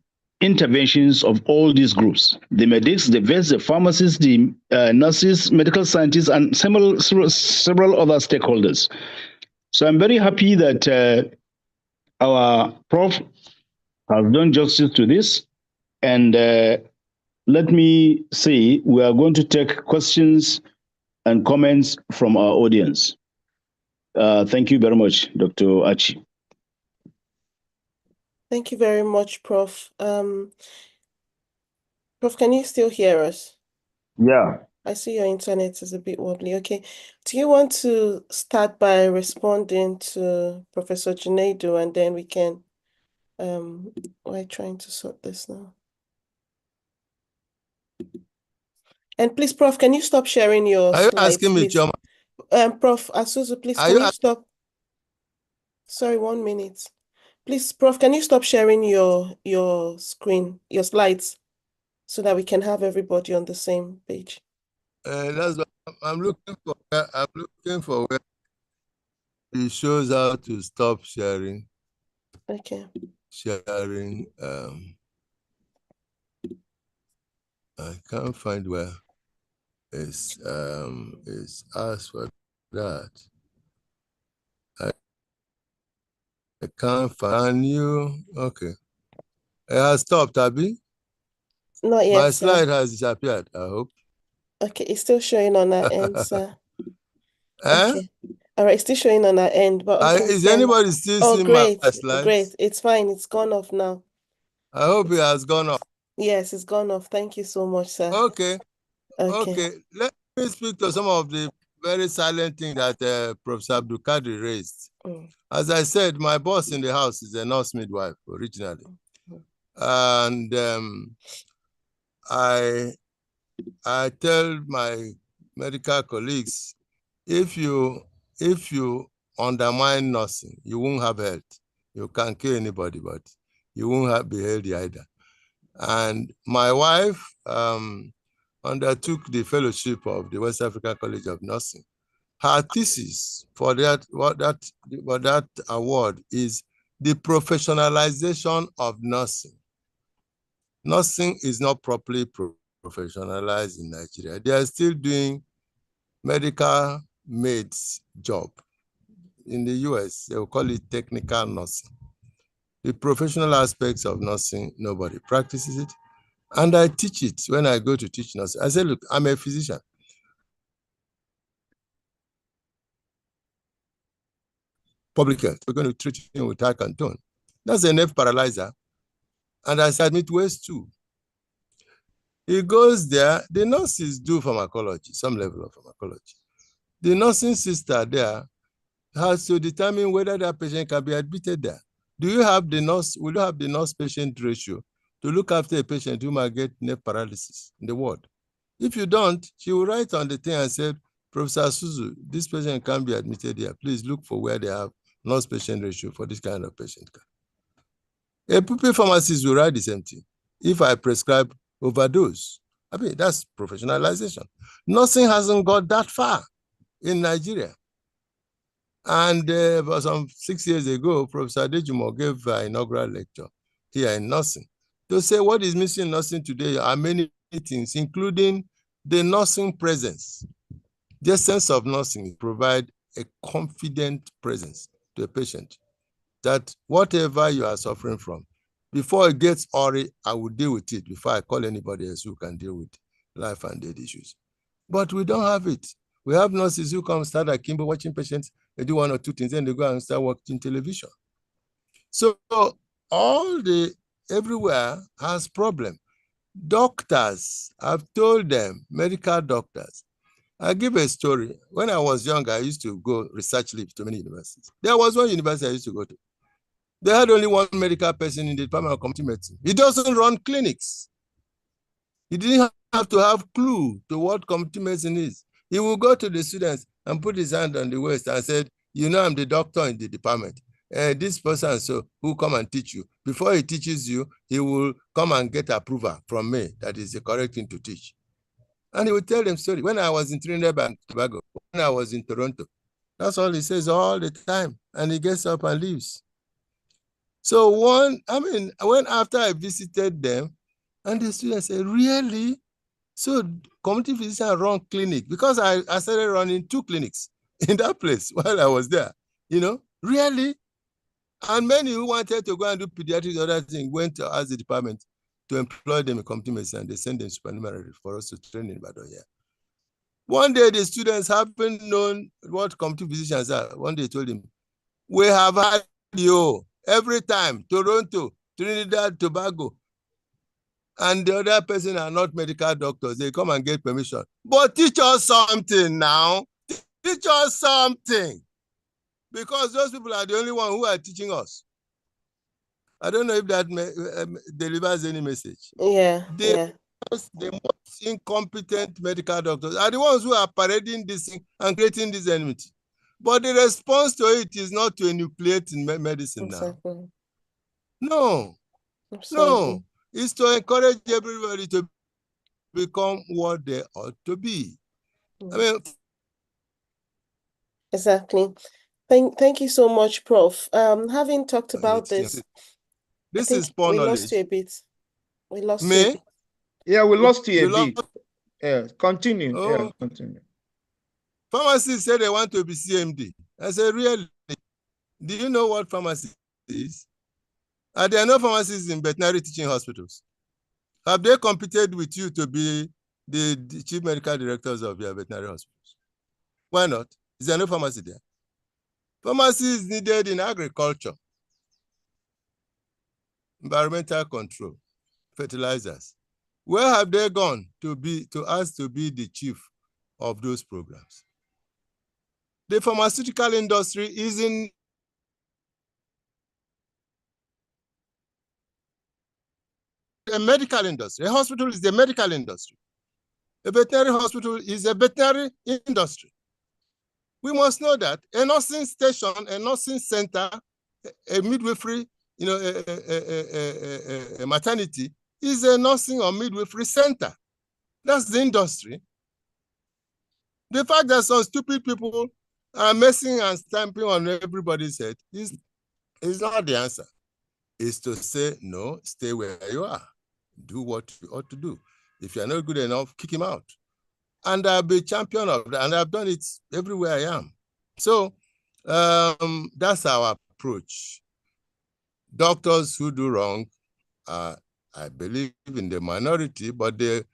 D: interventions of all these groups: the medics, the vets, the pharmacists, the nurses, medical scientists, and several other stakeholders. So I'm very happy that our Prof has done justice to this. And let me say, we are going to take questions and comments from our audience. Thank you very much, Dr. Achi.
B: Thank you very much, Prof. Prof, can you still hear us?
D: Yeah.
B: I see your internet is a bit wobbly. Okay. Do you want to start by responding to Professor Junaidu, and then we can, we're trying to sort this now. And please, Prof, can you stop sharing your
C: Are you
B: slides,
C: asking me,
B: please?
C: Choma?
B: Prof. Asuzu, please,
C: Are
B: can
C: you
B: you stop? Sorry, 1 minute. Please, Prof, can you stop sharing your screen, your slides, so that we can have everybody on the same page?
C: That's what I'm looking for. I'm looking for where it shows how to stop sharing.
B: Okay.
C: Sharing. I can't find where it's asked for that. I can't find you. Okay. It has stopped, Abby.
B: Not yet,
C: My
B: sir.
C: slide has disappeared, I hope.
B: Okay, it's still showing on our end, sir.
C: Eh?
B: Okay. All right, still showing on our end, but I can
C: Is
B: send.
C: anybody still
B: Oh,
C: seeing my
B: great,
C: slides?
B: great. It's fine. It's gone off now.
C: I hope it has gone off.
B: Yes, it's gone off. Thank you so much, sir.
C: Okay.
B: Okay.
C: Okay. Let me speak to some of the very silent things that Professor Abdul Kadir raised.
B: Mm.
C: As I said, my boss in the house is a nurse midwife originally. And I tell my medical colleagues, if you undermine nursing, you won't have health. You can't kill anybody, but you won't be healthy either. And my wife undertook the fellowship of the West African College of Nursing. Her thesis for that award is the professionalization of nursing. Nursing is not properly professionalized in Nigeria. They are still doing medical maids job. In the US, they will call it technical nursing. The professional aspects of nursing, nobody practices it. And I teach it when I go to teach nursing. I say, look, I'm a physician. Public health, we're going to treat him with Icantone. That's a nerve paralyzer. And I submit waste too. He goes there, the nurses do pharmacology, some level of pharmacology. The nursing sister there has to determine whether that patient can be admitted there. Will you have the nurse-patient ratio to look after a patient who might get nerve paralysis in the ward? If you don't, she will write on the thing and say, Professor Asuzu, this patient can't be admitted here. Please look for where they have nurse-patient ratio for this kind of patient. A pupil pharmacist will write the same thing. If I prescribe overdose, I mean, that's professionalization. Nursing hasn't got that far in Nigeria. And about some 6 years ago, Professor Dejumo gave an inaugural lecture here in nursing to say what is missing in nursing today are many things, including the nursing presence. The essence of nursing provide a confident presence to a patient that whatever you are suffering from, before it gets awry, I will deal with it before I call anybody else who can deal with life and death issues. But we don't have it. We have nurses who come start at Kimbo watching patients, they do one or two things, then they go and start watching television. So everywhere has problem. Doctors, I've told them, medical doctors. I'll give a story. When I was young, I used to go research leave to many universities. There was one university I used to go to. They had only one medical person in the Department of Community Medicine. He doesn't run clinics. He didn't have to have clue to what community medicine is. He will go to the students and put his hand on the waist and said, you know, I'm the doctor in the department. This person who come and teach you. Before he teaches you, he will come and get approval from me that is the correct thing to teach. And he will tell them story. When I was in Trinidad and Tobago, when I was in Toronto, that's all he says all the time. And he gets up and leaves. So when after I visited them, and the students said, really? So community physician run clinic, because I started running 2 clinics in that place while I was there, you know, really? And many who wanted to go and do pediatrics or other things went to ask the department to employ them in community medicine, and they sent them supernumerary for us to train in Badon here. One day the students haven't known what community physicians are. One day told him, we have had you every time, Toronto, Trinidad, Tobago, and the other person are not medical doctors. They come and get permission. But teach us something now. Teach us something. Because those people are the only ones who are teaching us. I don't know if that delivers any message.
B: Yeah.
C: The most incompetent medical doctors are the ones who are parading this thing and creating this enmity. But the response to it is not to enucleate in medicine now. No. Absolutely. No. It's to encourage everybody to become what they ought to be. I mean,
B: exactly. Thank you so much, Prof. Having talked about this
C: is poor knowledge.
B: We lost you a bit. We lost
C: Me?
B: you a bit.
A: Yeah, we lost you a bit. Yeah, continue.
C: Oh.
A: Yeah, continue.
C: Pharmacists say they want to be CMD. I said, really? Do you know what pharmacy is? Are there no pharmacists in veterinary teaching hospitals? Have they competed with you to be the chief medical directors of your veterinary hospitals? Why not? Is there no pharmacy there? Pharmacy is needed in agriculture, environmental control, fertilizers. Where have they gone to ask to be the chief of those programs? The pharmaceutical industry is in a medical industry. A hospital is the medical industry. A veterinary hospital is a veterinary industry. We must know that a nursing station, a nursing center, a midwifery, a maternity is a nursing or midwifery center. That's the industry. The fact that some stupid people are messing and stamping on everybody's head is not the answer. It's to say, no, stay where you are. Do what you ought to do. If you're not good enough, kick him out. And I'll be champion of that. And I've done it everywhere I am. So that's our approach. Doctors who do wrong, I believe in the minority, but they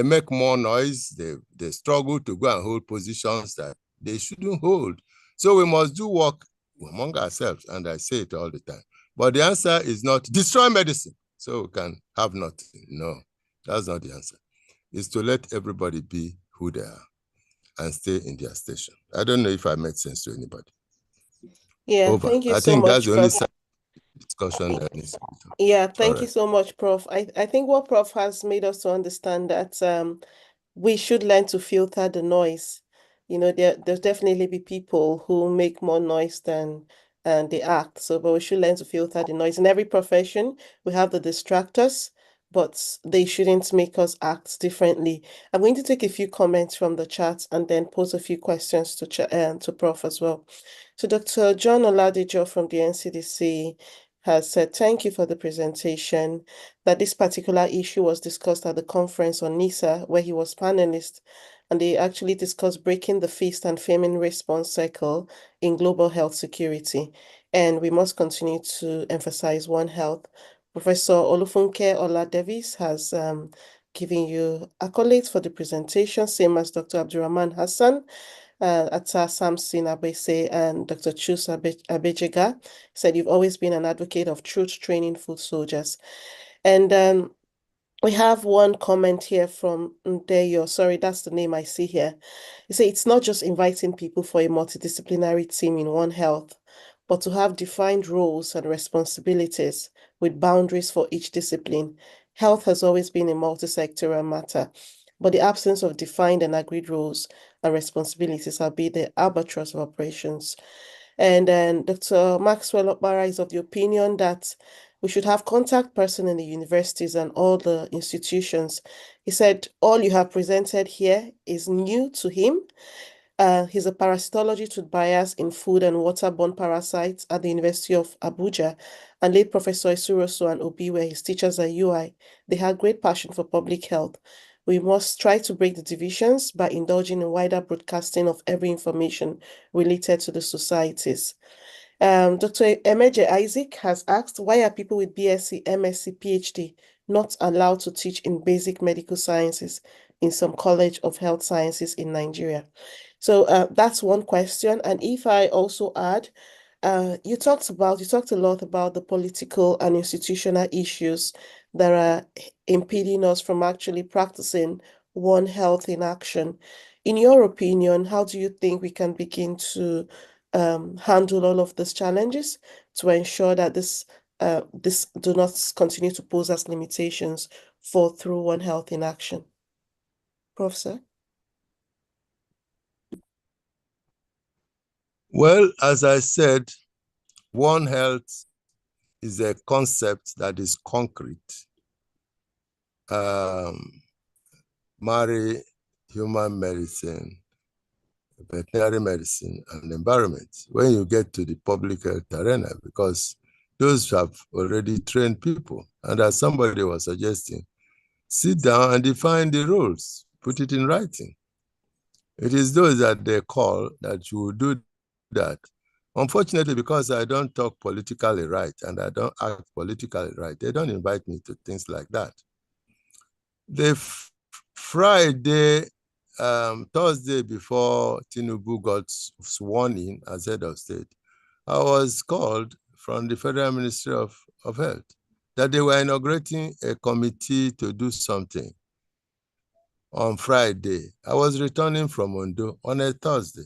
C: make more noise. They struggle to go and hold positions that they shouldn't hold. So we must do work among ourselves, and I say it all the time. But the answer is not destroy medicine so we can have nothing. No, that's not the answer. It's to let everybody be who they are and stay in their station. I don't know if I made sense to anybody.
B: Yeah,
C: Over.
B: thank you
C: I
B: so
C: think
B: much,
C: that's the only
B: Prof.
C: discussion that needs to be done.
B: Yeah, thank you
C: right.
B: so much, Prof. I think what Prof has made us to understand that we should learn to filter the noise. There's definitely be people who make more noise than they act. So, but we should learn to filter the noise. In every profession, we have the distractors, but they shouldn't make us act differently. I'm going to take a few comments from the chat and then pose a few questions to Prof as well. So, Dr. John Oladijo from the NCDC has said, thank you for the presentation, that this particular issue was discussed at the conference on NISA, where he was panelist, and they actually discussed breaking the feast and famine response cycle in global health security. And we must continue to emphasize One Health. Professor Olufunke Oladevis has given you accolades for the presentation, same as Dr. Abdurrahman Hassan, Ata Samson Abese, and Dr. Chus Abejega said you've always been an advocate of truth training food soldiers. And we have one comment here from Ndeyo. Sorry, that's the name I see here. You say it's not just inviting people for a multidisciplinary team in One Health, but to have defined roles and responsibilities with boundaries for each discipline. Health has always been a multi-sectoral matter, but the absence of defined and agreed roles and responsibilities have been the albatross of operations. And then Dr. Maxwell Okpara is of the opinion that we should have contact person in the universities and all the institutions. He said, all you have presented here is new to him. He's a parasitologist with bias in food and waterborne parasites at the University of Abuja, and late Professor Isuroso and Obi were his teachers at UI. They had great passion for public health. We must try to break the divisions by indulging in wider broadcasting of every information related to the societies. Dr. Emeje Isaac has asked, why are people with BSc, MSc, PhD not allowed to teach in basic medical sciences in some College of Health Sciences in Nigeria? So that's one question. And if I also add, you talked a lot about the political and institutional issues that are impeding us from actually practicing One Health in action. In your opinion, how do you think we can begin to handle all of these challenges to ensure that this do not continue to pose as limitations for through One Health in action? Professor?
C: Well, as I said, One Health is a concept that is concrete. Marry human medicine, veterinary medicine, and environment when you get to the public health arena, because those have already trained people. And as somebody was suggesting, sit down and define the rules, put it in writing. It is those that they call that you will do that. Unfortunately, because I don't talk politically right and I don't act politically right, they don't invite me to things like that. The Friday, Thursday before Tinubu got sworn in as head of state, I was called from the Federal Ministry of Health that they were inaugurating a committee to do something on Friday. I was returning from Ondo on a Thursday.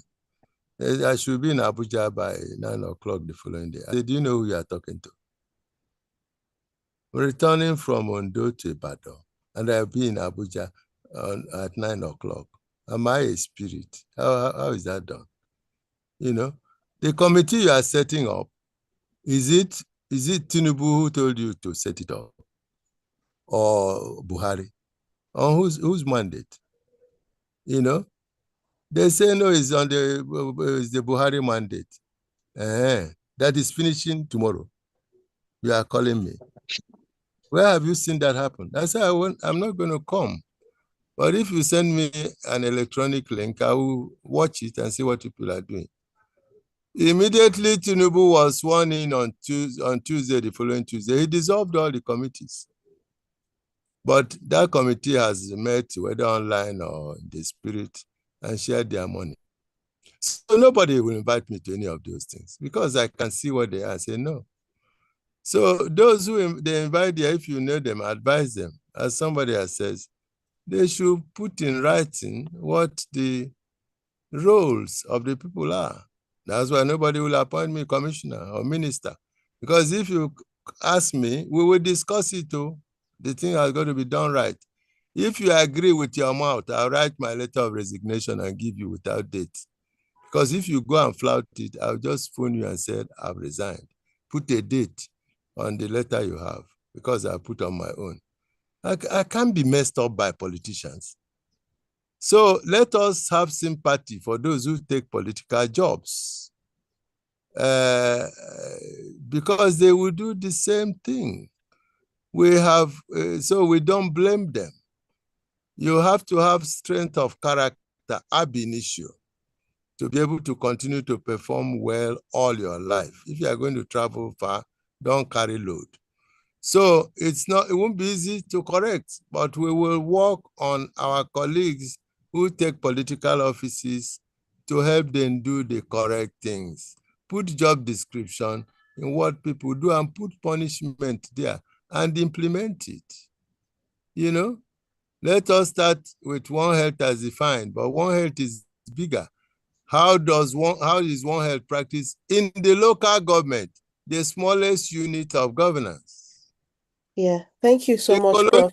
C: I should be in Abuja by 9 o'clock the following day. I said, do you know who you are talking to? Returning from Ondo to Ibadan, and I'll be in Abuja at 9 o'clock. Am I a spirit? How is that done? You know, the committee you are setting up, is it Tinubu who told you to set it up? Or Buhari? On whose mandate? You know, they say no, it's on the Buhari mandate. That is finishing tomorrow. You are calling me. Where have you seen that happen? I said, I'm not going to come. But if you send me an electronic link, I will watch it and see what people are doing. Immediately, Tinubu was sworn in on Tuesday, the following Tuesday. He dissolved all the committees. But that committee has met, whether online or in the spirit, and shared their money. So nobody will invite me to any of those things because I can see what they are and say no. So those who they invite there, if you know them, advise them. As somebody has said, they should put in writing what the roles of the people are. That's why nobody will appoint me commissioner or minister. Because if you ask me, we will discuss it too. The thing has got to be done right. If you agree with your mouth, I'll write my letter of resignation and give you without date. Because if you go and flout it, I'll just phone you and say, I've resigned. Put a date on the letter you have, because I put on my own. I can't be messed up by politicians. So let us have sympathy for those who take political jobs, because they will do the same thing. We have, so we don't blame them. You have to have strength of character ab initio to be able to continue to perform well all your life. If you are going to travel far, don't carry load. So it won't be easy to correct, but we will work on our colleagues who take political offices to help them do the correct things. Put job description in what people do and put punishment there and implement it. You know, let us start with One Health as defined, but One Health is bigger. How is One Health practiced in the local government, the smallest unit of governance?
B: Yeah, thank you so much, Prof.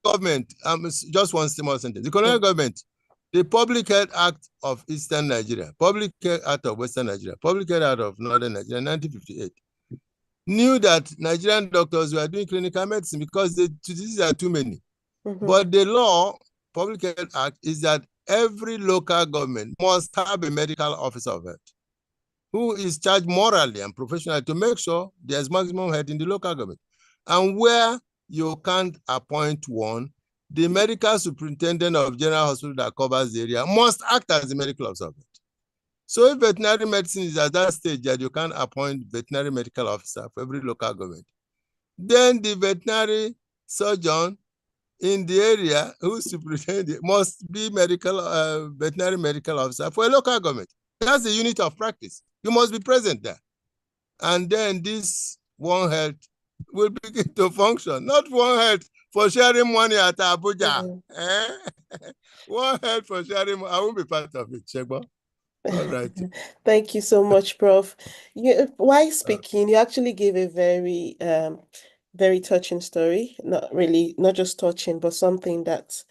C: Government, just one small sentence. The colonial government, the Public Health Act of Eastern Nigeria, Public Health Act of Western Nigeria, Public Health Act of Northern Nigeria, 1958, knew that Nigerian doctors were doing clinical medicine because the diseases are too many. But the law, Public Health Act, is that every local government must have a medical officer of health who is charged morally and professionally to make sure there's maximum health in the local government. And where you can't appoint one, the medical superintendent of general hospital that covers the area must act as the medical officer. So if veterinary medicine is at that stage that you can't appoint veterinary medical officer for every local government, then the veterinary surgeon in the area who superintendent must be veterinary medical officer for a local government. That's the unit of practice. You must be present there. And then this One Health will begin to function. Not One Health for sharing money at Abuja. One Health for sharing money. I won't be part of it, Shegba. All right.
B: Thank you so much, Prof. While speaking, you actually gave a very, very touching story. Not just touching, but something that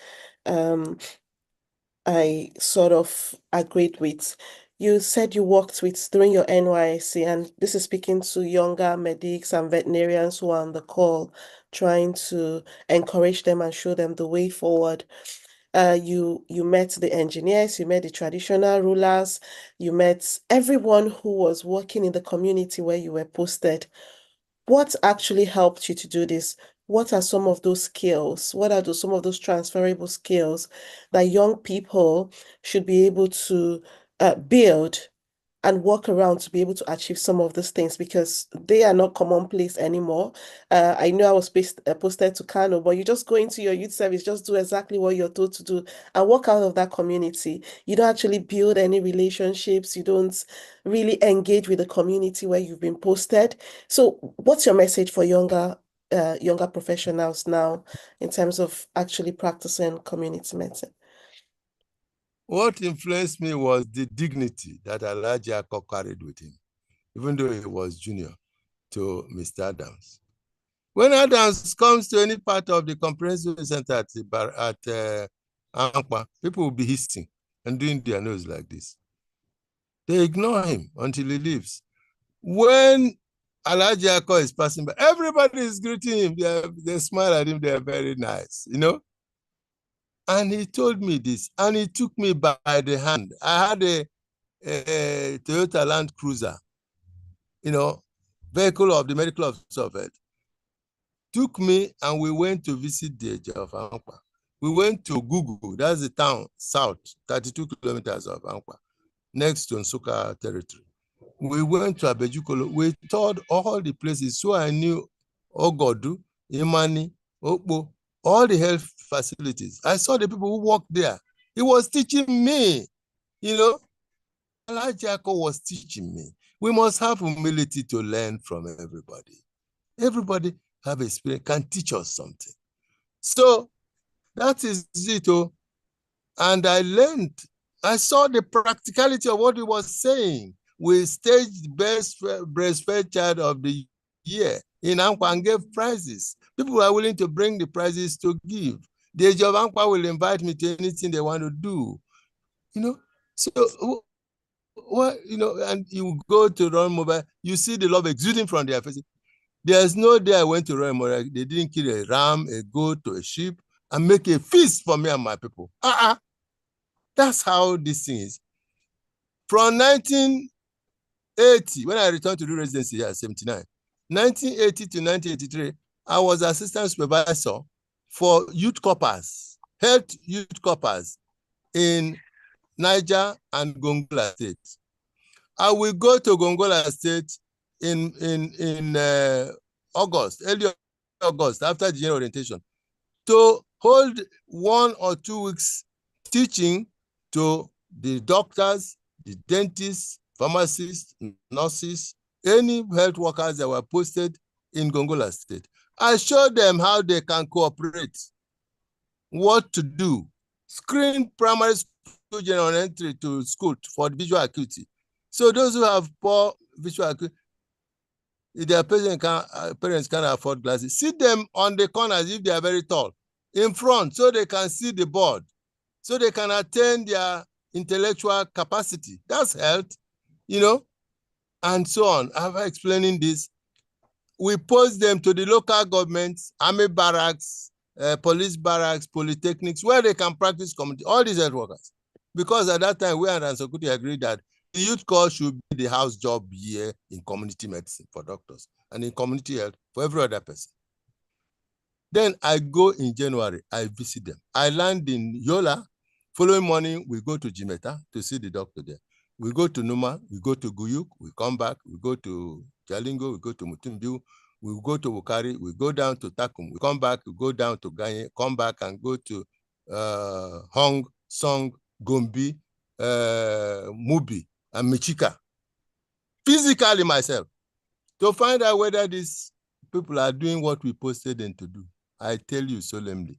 B: I sort of agreed with. You said you worked with during your NYSC, and this is speaking to younger medics and veterinarians who are on the call, trying to encourage them and show them the way forward. You met the engineers, you met the traditional rulers, you met everyone who was working in the community where you were posted. What actually helped you to do this? What are some of those skills? What are some of those transferable skills that young people should be able to build and work around to be able to achieve some of these things, because they are not commonplace anymore. I know I was posted to Kano, but you just go into your youth service, just do exactly what you're told to do and work out of that community. You don't actually build any relationships. You don't really engage with the community where you've been posted. So what's your message for younger professionals now in terms of actually practicing community medicine?
C: What influenced me was the dignity that Alhaji Ako carried with him, even though he was junior to Mr. Adams. When Adams comes to any part of the comprehensive center at Ankpa, people will be hissing and doing their nose like this. They ignore him until he leaves. When Alhaji Ako is passing by, everybody is greeting him. They smile at him. They're very nice, you know. And he told me this, and he took me by the hand. I had a Toyota Land Cruiser, you know, vehicle of the medical officer of it. Took me and we went to visit the age of Ankpa. We went to Gugu, that's the town south, 32 kilometers of Ankpa, next to Nsukka territory. We went to Abejukolo. We toured all the places, so I knew Ogodu, Imani, Okpo, all the health facilities. I saw the people who worked there. He was teaching me, you know. Alhaji Ako was teaching me. We must have humility to learn from everybody. Everybody have experience, can teach us something. So that is it. And I learned, I saw the practicality of what he was saying. We staged best breastfed child of the year in Ankpa and gave prizes. People were willing to bring the prizes to give. The age of Ankpa will invite me to anything they want to do. You know, so what, you know, and you go to Run Mobile, you see the love exuding from their faces. There's no day I went to Run Mobile, they didn't kill a ram, a goat, or a sheep, and make a feast for me and my people. That's how this thing is. From 1980, when I returned to do residency here at 79, 1980 to 1983, I was assistant supervisor for youth corpers, health youth corpers in Niger and Gongola State. I will go to Gongola State in August, early August, after the general orientation, to hold 1 or 2 weeks teaching to the doctors, the dentists, pharmacists, nurses, any health workers that were posted in Gongola State. I showed them how they can cooperate, what to do, screen primary school general entry to school for visual acuity. So those who have poor visual acuity, if their parents can't afford glasses, sit them on the corners if they are very tall, in front, so they can see the board, so they can attain their intellectual capacity. That's health, you know, and so on. After explaining this, we post them to the local governments, army barracks, police barracks, polytechnics, where they can practice community, all these health workers. Because at that time, we and Ansekuti agreed that the youth corps should be the house job year in community medicine for doctors and in community health for every other person. Then I go in January, I visit them. I land in Yola. Following morning, we go to Jimeta to see the doctor there. We go to Numa, we go to Guyuk, we come back, we go to Jalingo, we go to Mutumbiu, we go to Wukari, we go down to Takum, we come back, we go down to Ganye, come back and go to Hong, Song, Gombi, Mubi, and Michika. Physically myself, to find out whether these people are doing what we posted them to do. I tell you solemnly,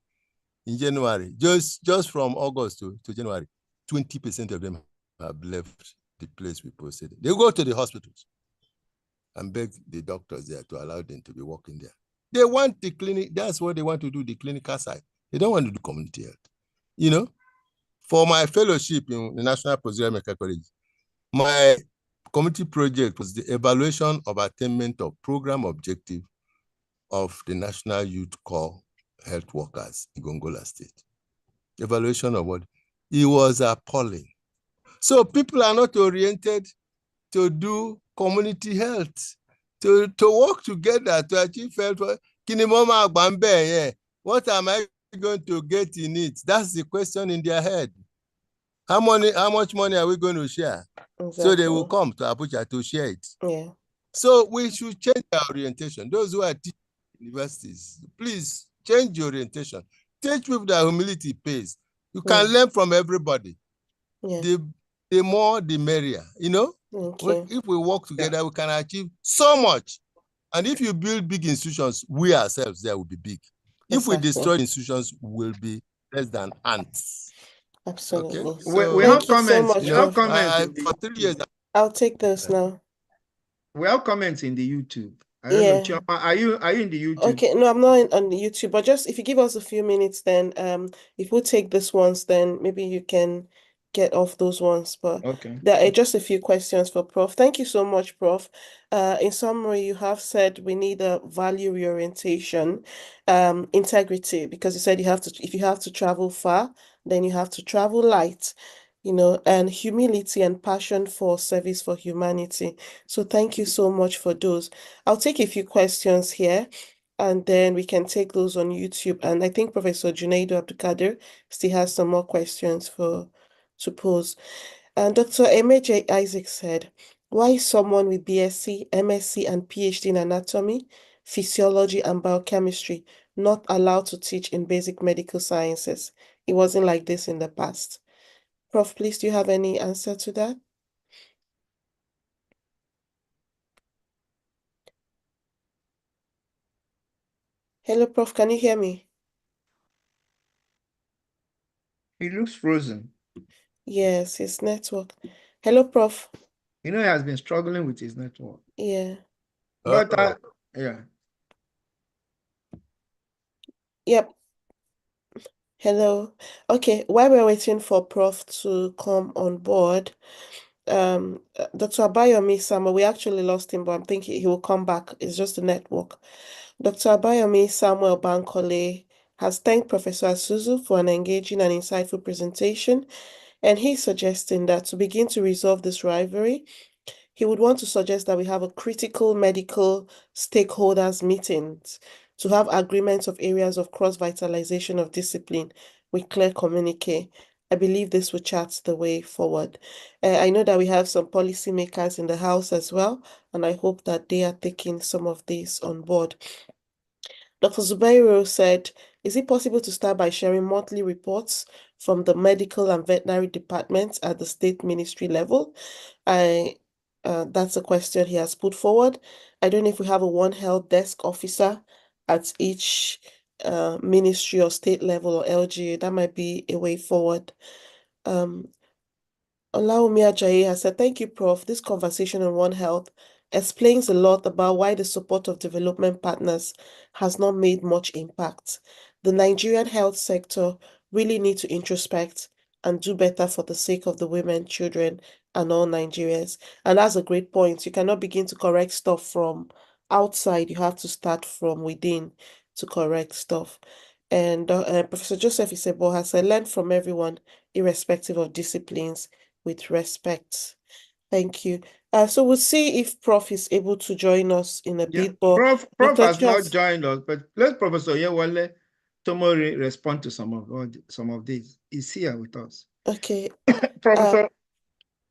C: in January, just from August to January, 20% of them have left the place we posted. They go to the hospitals and beg the doctors there to allow them to be working there. They want the clinic, that's what they want to do, the clinical side. They don't want to do community health. You know, for my fellowship in the National Postgraduate Medical College, my community project was the evaluation of attainment of program objective of the National Youth Corps health workers in Gongola State. Evaluation of what? It was appalling. So people are not oriented to do community health, to work together to achieve health. What am I going to get in it? That's the question in their head. How much money are we going to share? So they will come to Abuja to share it.
B: Yeah.
C: So we should change our orientation. Those who are teaching universities, please change your orientation. Teach people that humility pays. You can learn from everybody.
B: Yeah.
C: The more, the merrier. You know, if we work together, we can achieve so much. And if you build big institutions, we ourselves there will be big. If we destroy institutions, we'll be less than ants.
B: Absolutely.
C: Okay?
B: So we have comments. So much,
A: we have comments.
C: For 3 years.
B: I'll take those now.
A: We have comments in the YouTube. I don't know, Chioma, are you in the YouTube?
B: Okay, no, I'm not on the YouTube, but just if you give us a few minutes, then if we take this ones, then maybe you can get off those ones. But there are just a few questions for Prof. Thank you so much, Prof. In summary, you have said we need a value reorientation, integrity, because you said if you have to travel far, then you have to travel light, you know, and humility and passion for service for humanity. So thank you so much for those. I'll take a few questions here, and then we can take those on YouTube. And I think Professor Junaidu Abdulkadir still has some more questions to pose. And Dr. M.J. Isaac said, why is someone with BSc, MSc, and PhD in anatomy, physiology, and biochemistry not allowed to teach in basic medical sciences? It wasn't like this in the past. Prof, please, do you have any answer to that? Hello, Prof, can you hear me?
A: He looks frozen.
B: Yes, his network. Hello, Prof.
A: You know, he has been struggling with his network.
B: Yeah.
A: But, yeah.
B: Yep. Hello. Okay, while we're waiting for Prof to come on board, Dr. Abayomi Samuel, we actually lost him, but I'm thinking he will come back. It's just the network. Dr. Abayomi Samuel Bankole has thanked Professor Asuzu for an engaging and insightful presentation, and he's suggesting that to begin to resolve this rivalry, he would want to suggest that we have a critical medical stakeholders meetings to have agreements of areas of cross-vitalization of discipline with clear communique. I believe this will chart the way forward. I know that we have some policymakers in the House as well, and I hope that they are taking some of these on board. Dr. Zubairu said, is it possible to start by sharing monthly reports from the medical and veterinary departments at the state ministry level? That's a question he has put forward. I don't know if we have a One Health desk officer at each ministry or state level or LGA. That might be a way forward. Olaomi Ajayi has said, thank you, Prof. This conversation on One Health explains a lot about why the support of development partners has not made much impact. The Nigerian health sector really needs to introspect and do better for the sake of the women, children, and all Nigerians. And that's a great point. You cannot begin to correct stuff from outside. You have to start from within to correct stuff. And Professor Joseph Isebo has said, learn from everyone, irrespective of disciplines, with respect. Thank you. So we'll see if Prof is able to join us in a bit. But
A: Prof has not joined us, but let Professor Yewale Tomori respond to some of these. He's here with us.
B: Okay.
A: Professor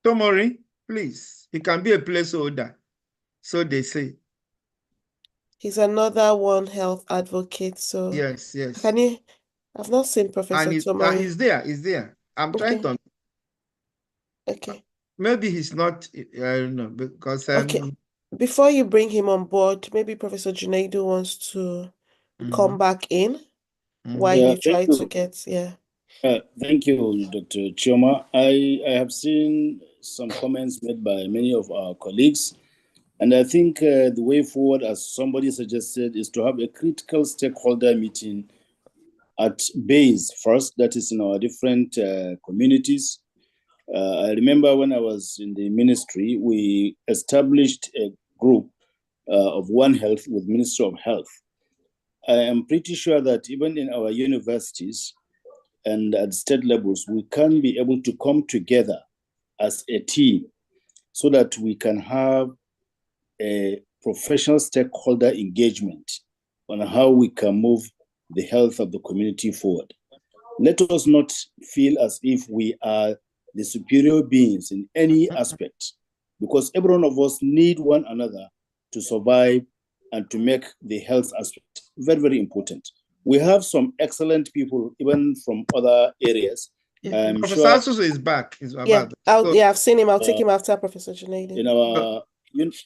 A: Tomori, please. He can be a placeholder. So they say.
B: He's another One Health advocate. So
A: yes.
B: Can you? I've not seen Professor Tomori.
A: He's there. I'm trying to.
B: Okay.
A: Maybe he's not. I don't know because.
B: Okay. Before you bring him on board, maybe Professor Junaidu wants to come back in while you try to get.
E: Thank you, Dr. Chioma. I have seen some comments made by many of our colleagues, and I think the way forward, as somebody suggested, is to have a critical stakeholder meeting at base first, that is in our different communities. I remember when I was in the ministry, we established a group of One Health with Ministry of Health. I am pretty sure that even in our universities and at state levels, we can be able to come together as a team so that we can have a professional stakeholder engagement on how we can move the health of the community forward. Let us not feel as if we are the superior beings in any aspect, because every one of us need one another to survive and to make the health aspect very, very important. We have some excellent people, even from other areas. I'm
A: Professor
E: sure
A: Asuzu is back.
B: I've seen him. I'll take him after Professor Junaidi.
E: in our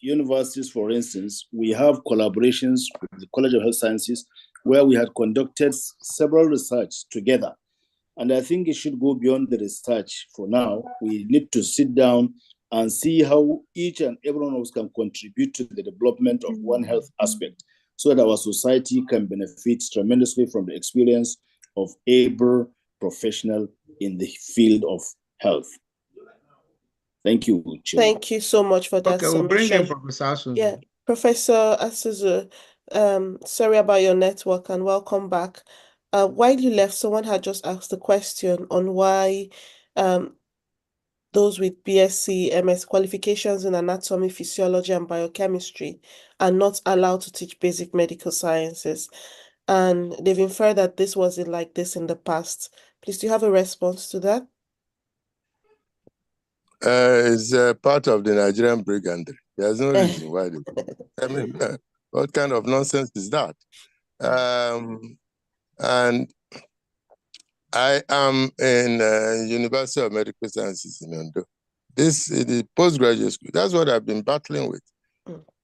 E: universities, for instance, we have collaborations with the College of Health Sciences where we had conducted several research together. And I think it should go beyond the research for now. We need to sit down and see how each and every one of us can contribute to the development of one health aspect so that our society can benefit tremendously from the experience of every professional in the field of health. Thank you, Chair.
B: Thank you so much for that.
A: Okay, we'll bring in Professor Asuzu.
B: Yeah, Professor Asuzu, sorry about your network and welcome back. While you left, someone had just asked a question on why those with BSc, MS qualifications in anatomy, physiology, and biochemistry are not allowed to teach basic medical sciences. And they've inferred that this wasn't like this in the past. Please, do you have a response to that?
C: It's part of the Nigerian brigandry. There's no reason why. I mean, what kind of nonsense is that? And I am in University of Medical Sciences in Ondo. This is the postgraduate school. That's what I've been battling with.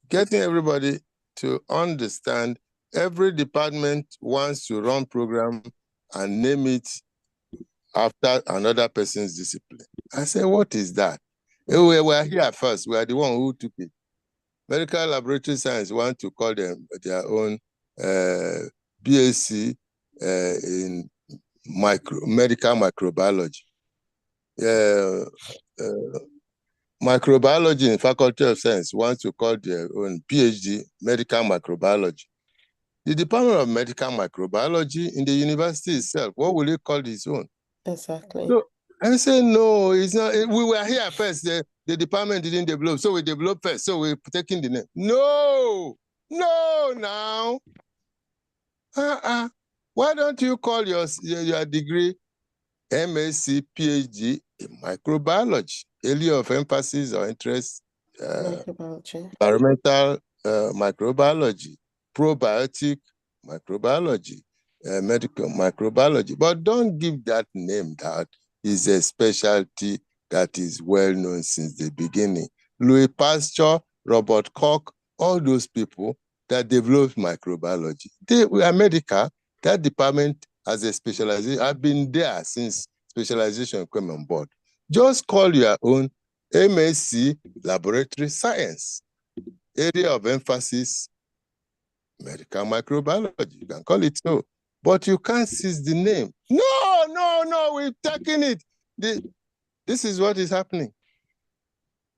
C: Getting everybody to understand every department wants to run program and name it after another person's discipline. I said, what is that? We were here first. We are the one who took it. Medical laboratory science want to call them their own BSc in medical microbiology. Microbiology in Faculty of Science wants to call their own PhD medical microbiology. The Department of Medical Microbiology in the university itself, what will it call its own?
B: Exactly.
C: So I say, no, it's not. We were here first. The department didn't develop, so we developed first. So we're taking the name. No, now. Why don't you call your degree MSc, PhD in microbiology? Area of emphasis or interest,
B: microbiology.
C: Environmental microbiology, probiotic microbiology, medical microbiology. But don't give that name that is a specialty that is well known since the beginning. Louis Pasteur, Robert Koch, all those people that developed microbiology. They were medical. That department has a specialization. I've been there since specialization came on board. Just call your own MSc Laboratory Science. Area of emphasis, medical microbiology. You can call it so. But you can't seize the name. No, we've taken it. This is what is happening.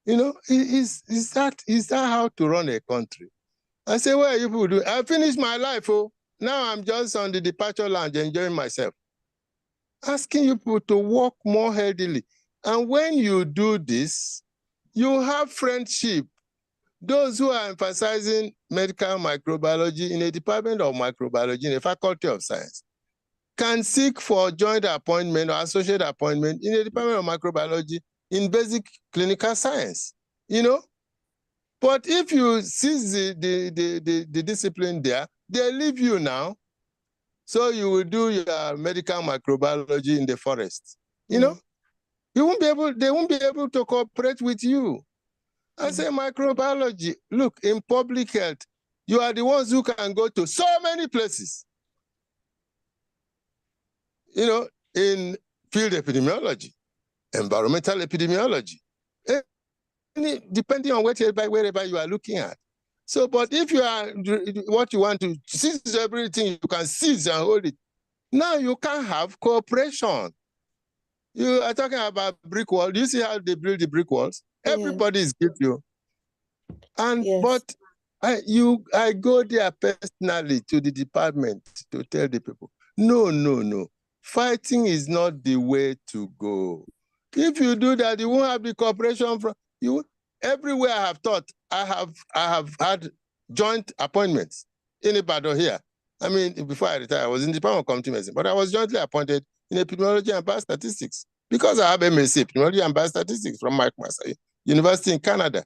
C: You know, is that how to run a country? I say, what are you people doing? I finished my life, now I'm just on the departure lounge enjoying myself. Asking you people to work more healthily. And when you do this, you have friendship. Those who are emphasizing medical microbiology in a department of microbiology in a faculty of science can seek for joint appointment or associate appointment in a department of microbiology in basic clinical science, you know? But if you seize the discipline there, they leave you now. So you will do your medical microbiology in the forest. You know, they won't be able to cooperate with you. I say microbiology, look, in public health, you are the ones who can go to so many places. You know, in field epidemiology, environmental epidemiology, depending on wherever you are looking at. So, but if you are what you want to seize everything, you can seize and hold it. Now you can't have cooperation. You are talking about brick wall. Do you see how they build the brick walls? Yes. Everybody is with you. And but I go there personally to the department to tell the people, no. Fighting is not the way to go. If you do that, you won't have the cooperation from you. Everywhere I have taught, I have had joint appointments in Ibadan here. I mean, before I retired, I was in the Department of Community Medicine, but I was jointly appointed in epidemiology and biostatistics. because I have MSc, Epidemiology and Biostatistics from McMaster University in Canada.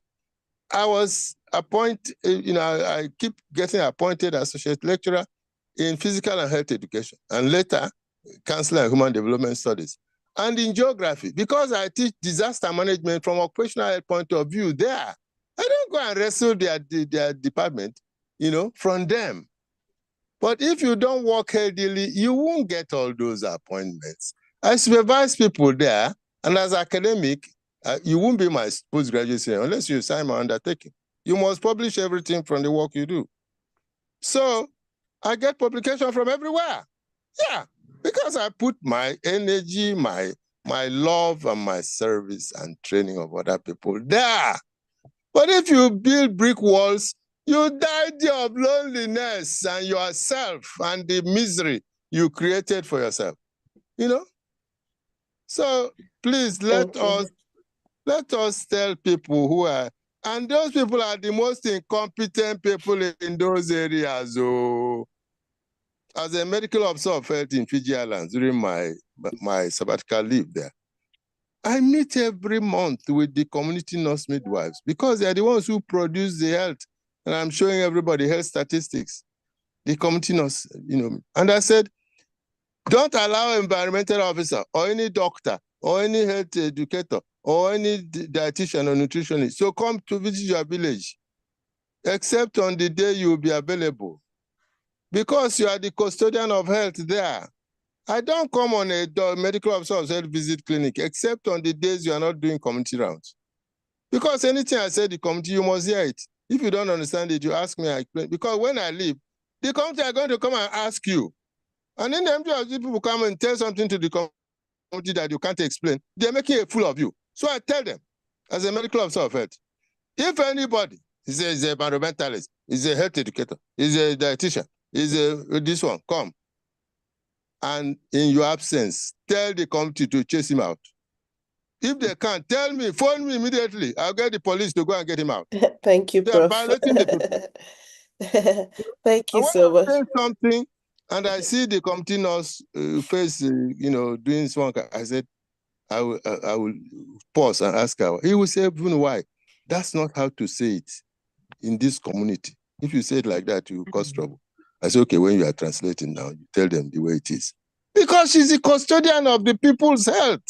C: I was appointed, I keep getting appointed associate lecturer in physical and health education, and later counselor in human development studies. And in geography, because I teach disaster management from occupational health point of view there, I don't go and wrestle their department, from them. But if you don't work healthily, you won't get all those appointments. I supervise people there, and as academic, you won't be my postgraduate student unless you sign my undertaking. You must publish everything from the work you do. So I get publication from everywhere. Yeah, because I put my energy, my love, and my service and training of other people there. But if you build brick walls, you die of loneliness and yourself and the misery you created for yourself. So please let us tell people who are, and those people are the most incompetent people in those areas. Oh, as a medical officer of health in Fiji Islands during my sabbatical leave there, I meet every month with the community nurse midwives because they are the ones who produce the health. And I'm showing everybody health statistics, the community nurse, And I said, don't allow environmental officer or any doctor or any health educator or any dietitian or nutritionist to come to visit your village, except on the day you will be available. Because you are the custodian of health there. I don't come on a medical officer of health visit clinic, except on the days you are not doing community rounds. Because anything I say the community, you must hear it. If you don't understand it, you ask me, I explain. Because when I leave, the community are going to come and ask you. And then the people come and tell something to the community that you can't explain. They're making a fool of you. So I tell them, as a medical officer of health, if anybody is an environmentalist, is a health educator, is a dietitian, is this one, come. And in your absence, tell the committee to chase him out. If they can't, tell me, phone me immediately. I'll get the police to go and get him out.
B: Thank you,
C: They are
B: Prof.
C: violating the people.
B: Thank you
C: And
B: so
C: when
B: much.
C: I say something, and I see the committee nurse face, doing something, I said, I will pause and ask her. He will say, even why? That's not how to say it in this community. If you say it like that, you will cause trouble. I said, okay, when you are translating now, you tell them the way it is. Because she's the custodian of the people's health.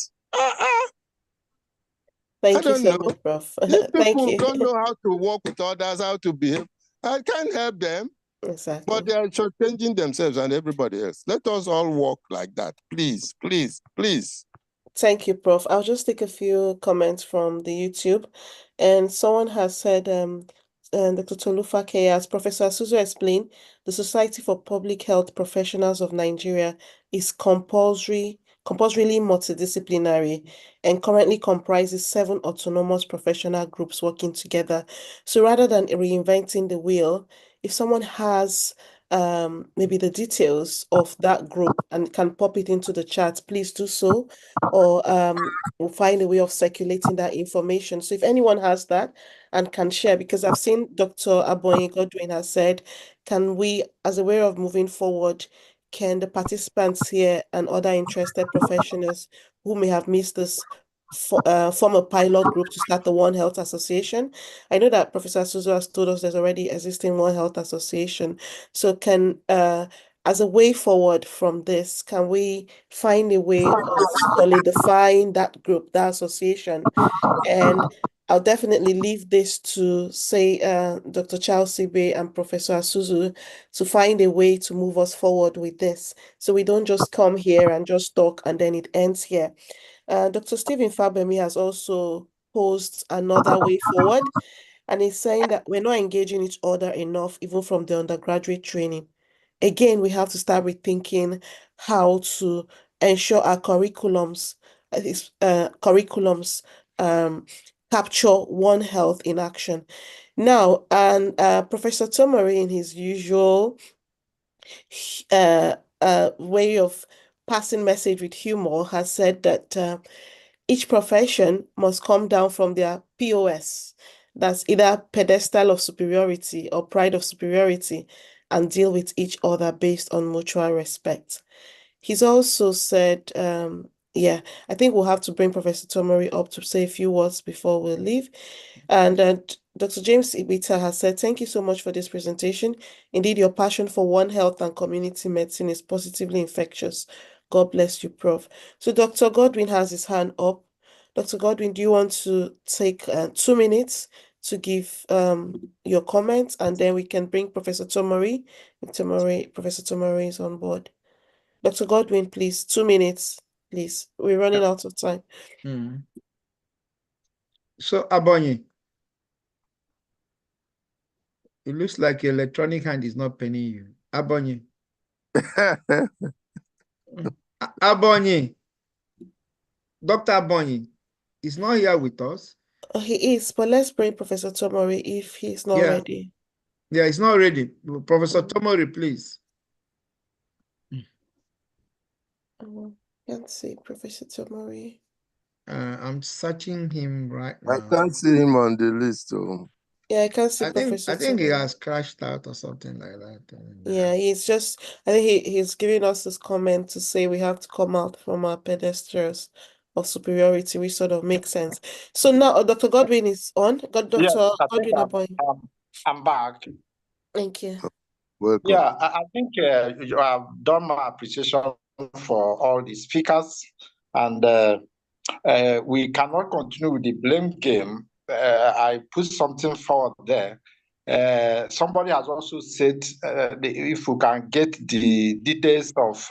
B: Thank you
C: I don't
B: so
C: know.
B: much, Prof.
C: If
B: Thank
C: people
B: you.
C: don't know how to work with others, how to behave, I can't help them.
B: Exactly.
C: But they are changing themselves and everybody else. Let us all work like that. Please, please, please.
B: Thank you, Prof. I'll just take a few comments from the YouTube. And someone has said, Dr. Tolufa K, as Professor Asuzu explained, the Society for Public Health Professionals of Nigeria is compulsorily multidisciplinary and currently comprises 7 autonomous professional groups working together. So rather than reinventing the wheel, if someone has maybe the details of that group and can pop it into the chat, please do so, or we'll find a way of circulating that information. So if anyone has that and can share, because I've seen Dr. Aboyin Godwin has said, can we, as a way of moving forward, can the participants here and other interested professionals who may have missed this form a pilot group to start the One Health Association? I know that Professor Asuzu has told us there's already existing One Health Association. So can, as a way forward from this, can we find a way of solidifying that group, that association? And I'll definitely leave this to, say, Dr. Charles Sibe and Professor Asuzu to find a way to move us forward with this. So we don't just come here and just talk and then it ends here. Dr. Stephen Fabemi has also posed another way forward, and he's saying that we're not engaging each other enough, even from the undergraduate training. Again, we have to start rethinking how to ensure our curriculums capture One Health in action. Now, and Professor Tomori, in his usual way of passing message with humor, has said that each profession must come down from their POS. That's either pedestal of superiority or pride of superiority, and deal with each other based on mutual respect. He's also said Yeah, I think we'll have to bring Professor Tomori up to say a few words before we leave. And Dr. James Ibita has said, thank you so much for this presentation. Indeed, your passion for One Health and community medicine is positively infectious. God bless you, Prof. So Dr. Godwin has his hand up. Dr. Godwin, do you want to take 2 minutes to give your comments, and then we can bring Professor Tomori if Professor Tomori is on board. Dr. Godwin, please, 2 minutes, please. We're running out of time.
A: So, Abonyi, it looks like your electronic hand is not penning you. Abonyi. Abonyi. Dr. Abonyi is not here with us.
B: He is, but let's bring Professor Tomori if he's not ready.
A: Yeah, he's not ready. Professor Tomori, please.
B: Can't see Professor Tomori.
A: I'm searching him right now.
C: I can't see him on the list. Oh.
B: Yeah, I can't see Professor
A: I think he
B: Tomori.
A: has crashed out or something like that.
B: Yeah, he's just, I think he's giving us this comment to say we have to come out from our pedestals of superiority, which sort of makes sense. So now Dr. Godwin is on. Dr.
F: Yes,
B: Godwin,
F: I'm back.
B: thank you.
C: Welcome.
F: Yeah, I think you have done my appreciation for all the speakers, and we cannot continue with the blame game. I put something forward there. Somebody has also said if we can get the details of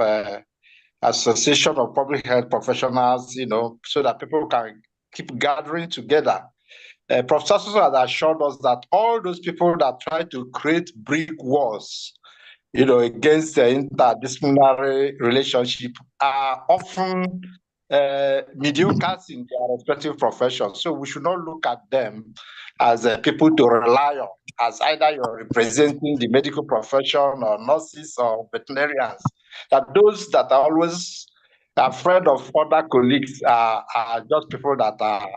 F: Association of Public Health Professionals, so that people can keep gathering together. Professor Asuzu has assured us that all those people that try to create brick walls, against the interdisciplinary relationship are often mediocre in their respective professions. So we should not look at them as people to rely on, as either you're representing the medical profession or nurses or veterinarians. That those that are always afraid of other colleagues are just people that are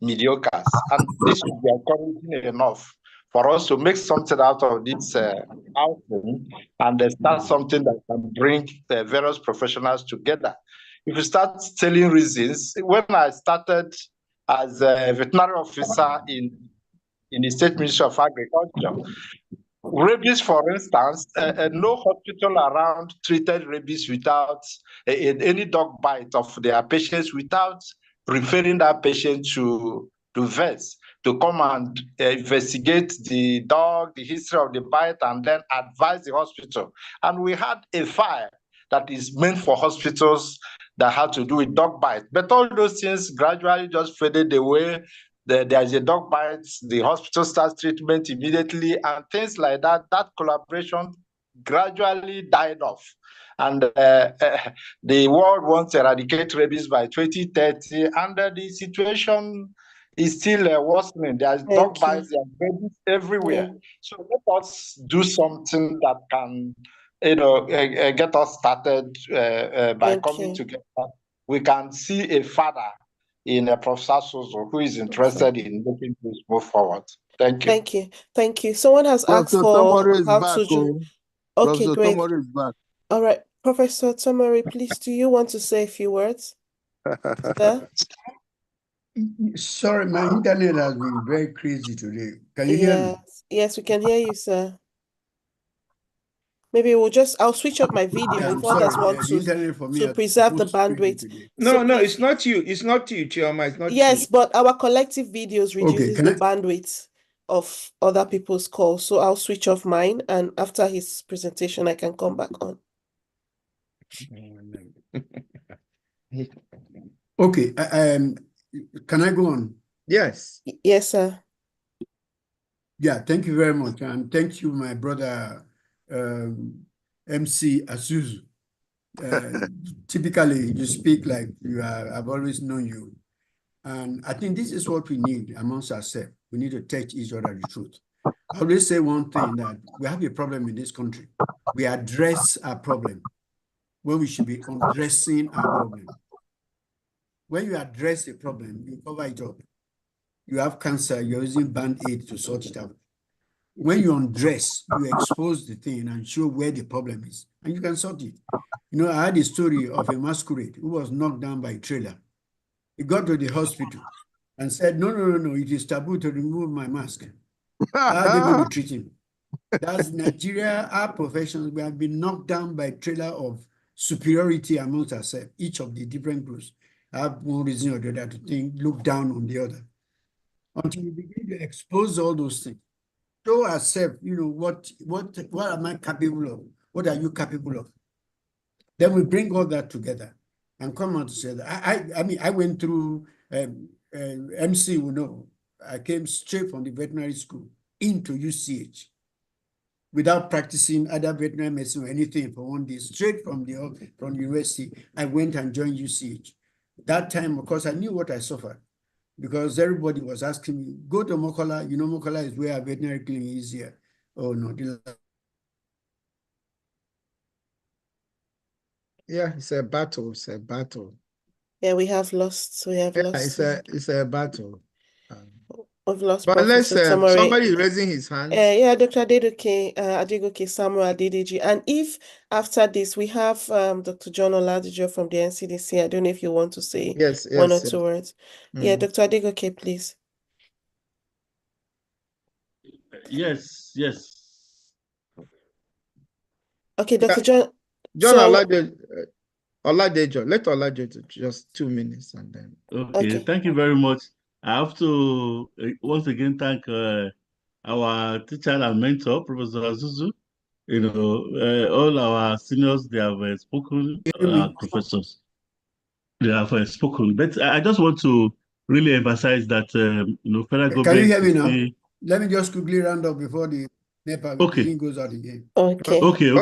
F: mediocre. And this should be encouraging enough for us to make something out of this outing and start something that can bring various professionals together. If you start telling reasons, when I started as a veterinary officer in the State Ministry of Agriculture, rabies, for instance, no hospital around treated rabies without any dog bite of their patients without referring that patient to vets to come and investigate the dog, the history of the bite, and then advise the hospital. And we had a file that is meant for hospitals that had to do with dog bite. But all those things gradually just faded away. There's a dog bite, the hospital starts treatment immediately, and things like that. That collaboration gradually died off. And the world wants to eradicate rabies by 2030, and the situation is still worsening. There's dog bites, there's rabies everywhere.
B: Yeah.
F: So let us do something that can, get us started by coming together. We can see a father in Professor Asuzu who is interested in making this move forward. Thank you.
B: Thank you. Thank you. Someone has asked
C: Professor
B: for
C: Tomori is
B: how
C: back.
B: to Okay,
C: Professor
B: great.
C: Tomori is back.
B: All right. Professor Tomori, please, do you want to say a few words? Sir?
G: Sorry, my internet has been very crazy today. Can you hear me?
B: Yes, we can hear you, sir. Maybe I'll switch off my video
G: Yeah,
B: if one does want
G: the internet for me
B: to
G: has
B: preserve the
G: most crazy
B: bandwidth.
G: today.
A: No, it's not you. It's not you, Chioma. It's not
B: Yes,
A: you.
B: but our collective videos reduces
G: Okay,
B: the bandwidth of other people's calls. So I'll switch off mine, and after his presentation, I can come back on.
G: Okay, can I go on?
A: Yes.
B: Yes, sir.
G: Yeah, thank you very much. And thank you, my brother, MC Asuzu. Typically, you speak like I've always known you. And I think this is what we need amongst ourselves. We need to teach each other the truth. I always say one thing, that we have a problem in this country. We address our problem when we should be undressing our problem. When you address a problem, you cover it up. You have cancer, you're using Band-Aid to sort it out. when you undress, you expose the thing and show where the problem is, and you can sort it. You know, I had a story of a masquerade who was knocked down by a trailer. He got to the hospital and said, no, it is taboo to remove my mask. How are they going to treat him? That's Nigeria, our professionals, we have been knocked down by a trailer of superiority amongst ourselves. Each of the different groups have one reason or the other to think, look down on the other. Until we begin to expose all those things, show ourselves, you know, what am I capable of? What are you capable of? Then we bring all that together and come out to say that. I mean, I went through MC, you know, I came straight from the veterinary school into UCH without practicing either veterinary medicine or anything for 1 day, straight from university. I went and joined UCH. That time, of course, I knew what I suffered because everybody was asking me, go to Mokola. You know, Mokola is where our veterinary clinic is here. Oh, no.
A: Yeah, it's a battle. It's a battle.
B: Yeah, we have lost. We have
A: Yeah,
B: lost.
A: it's a battle.
B: We've lost
A: But let's
B: Professor Tomori.
A: somebody is raising his hand.
B: Yeah, Dr. Adegoke Samuel Adedeji. And if after this we have Dr. John Oladijo from the NCDC, I don't know if you want to say one or two words. Yeah, Dr. Adegoke, please.
H: Yes.
B: Okay, Dr. John.
A: John Oladejo. Let Oladejo just 2 minutes and then.
H: Okay, thank you very much. I have to once again thank our teacher and mentor, Professor Asuzu. You know, all our seniors, they have spoken, professors, they have spoken. But I just want to really emphasize that, you know, federal government.
G: Can you hear me now? Let me just quickly round up before the NEPA thing goes out again.
B: Okay.
H: Okay.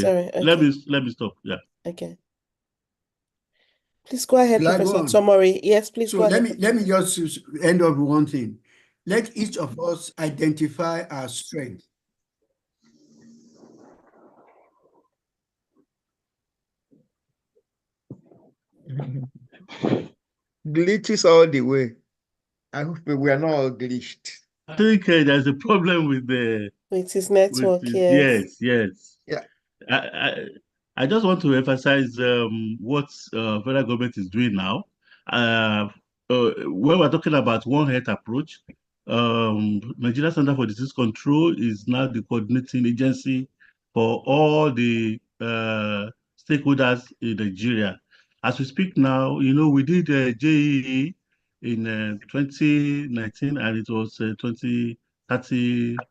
B: Sorry.
H: Let me stop. Yeah.
B: Okay. Please go ahead, Professor Tomori. Yes, please go ahead.
G: Let me just end up with one thing. Let each of us identify our strength.
A: Glitches all the way. I hope we are not all glitched.
H: I think there's a problem with
B: his network.
H: Yes.
A: Yeah.
H: I just want to emphasize what federal government is doing now. When we're talking about One Health approach, Nigeria Center for Disease Control is now the coordinating agency for all the stakeholders in Nigeria. As we speak now, you know, we did JEE in 2019 and it was 39%.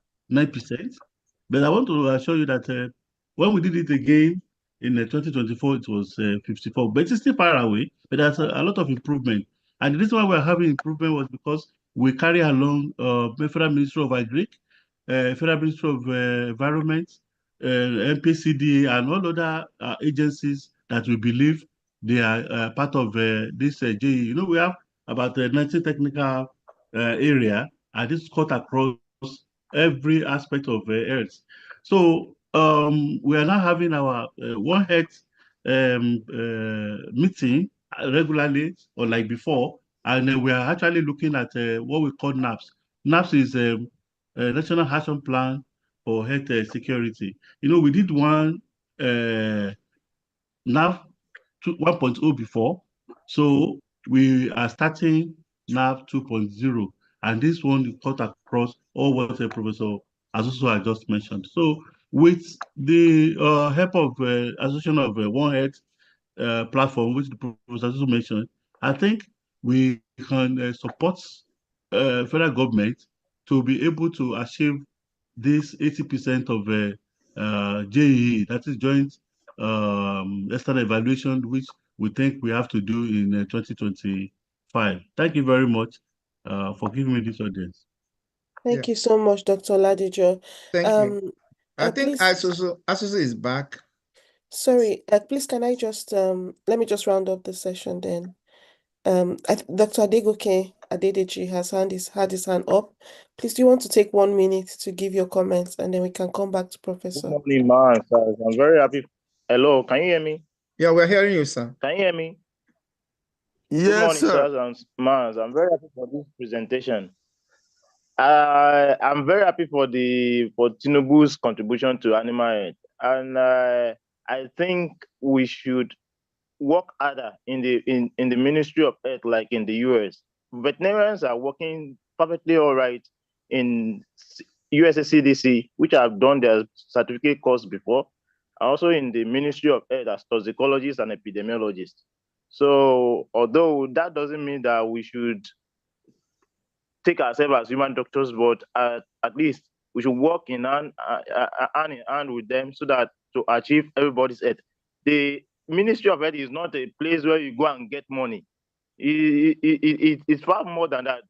H: But I want to assure you that when we did it again in 2024, it was 54, but it's still far away. But there's a lot of improvement. And the reason why we're having improvement was because we carry along Federal Ministry of Agric, Federal Ministry of Environment, MPCDA, and all other agencies that we believe they are part of this JE. You know, we have about 19 technical area, and this cut across every aspect of Earth. So we are now having our One Health meeting regularly, or like before, and we are actually looking at what we call NAPS. NAPS is a National Action Plan for Health Security. You know, we did one NAP 1.0 before, so we are starting NAP 2.0, and this one is cut across all what Professor Asuzu has just mentioned. So with the help of Association of One Health platform, which the Professor Asuzu mentioned, I think we can support federal government to be able to achieve this 80% of JEE, that is joint external evaluation, which we think we have to do in 2025. Thank you very much for giving me this audience.
B: Thank you so much, Dr. Oladijo.
A: Thank you. I think Asuzu is back.
B: Sorry, please can I just let me just round up the session then. Dr. Adegoke Adedeji has had his hand up. Please, do you want to take 1 minute to give your comments and then we can come back to Professor?
I: Good morning, man. I'm very happy. Hello, can you hear me?
A: Yeah, we're hearing you, sir.
I: Can you hear me?
C: Yes,
I: Good morning,
C: sir.
I: sirs and ma'ams. I'm very happy for this presentation. I'm very happy for Tinubu's contribution to animal health, and I think we should work harder in the Ministry of Health, like in the US. Veterinarians are working perfectly all right in USA CDC, which have done their certificate course before, also in the Ministry of Health as toxicologists and epidemiologists. So, although that doesn't mean that we should take ourselves as human doctors, but at least we should work hand in hand with them so that to achieve everybody's health. The Ministry of Health is not a place where you go and get money. It's far more than that.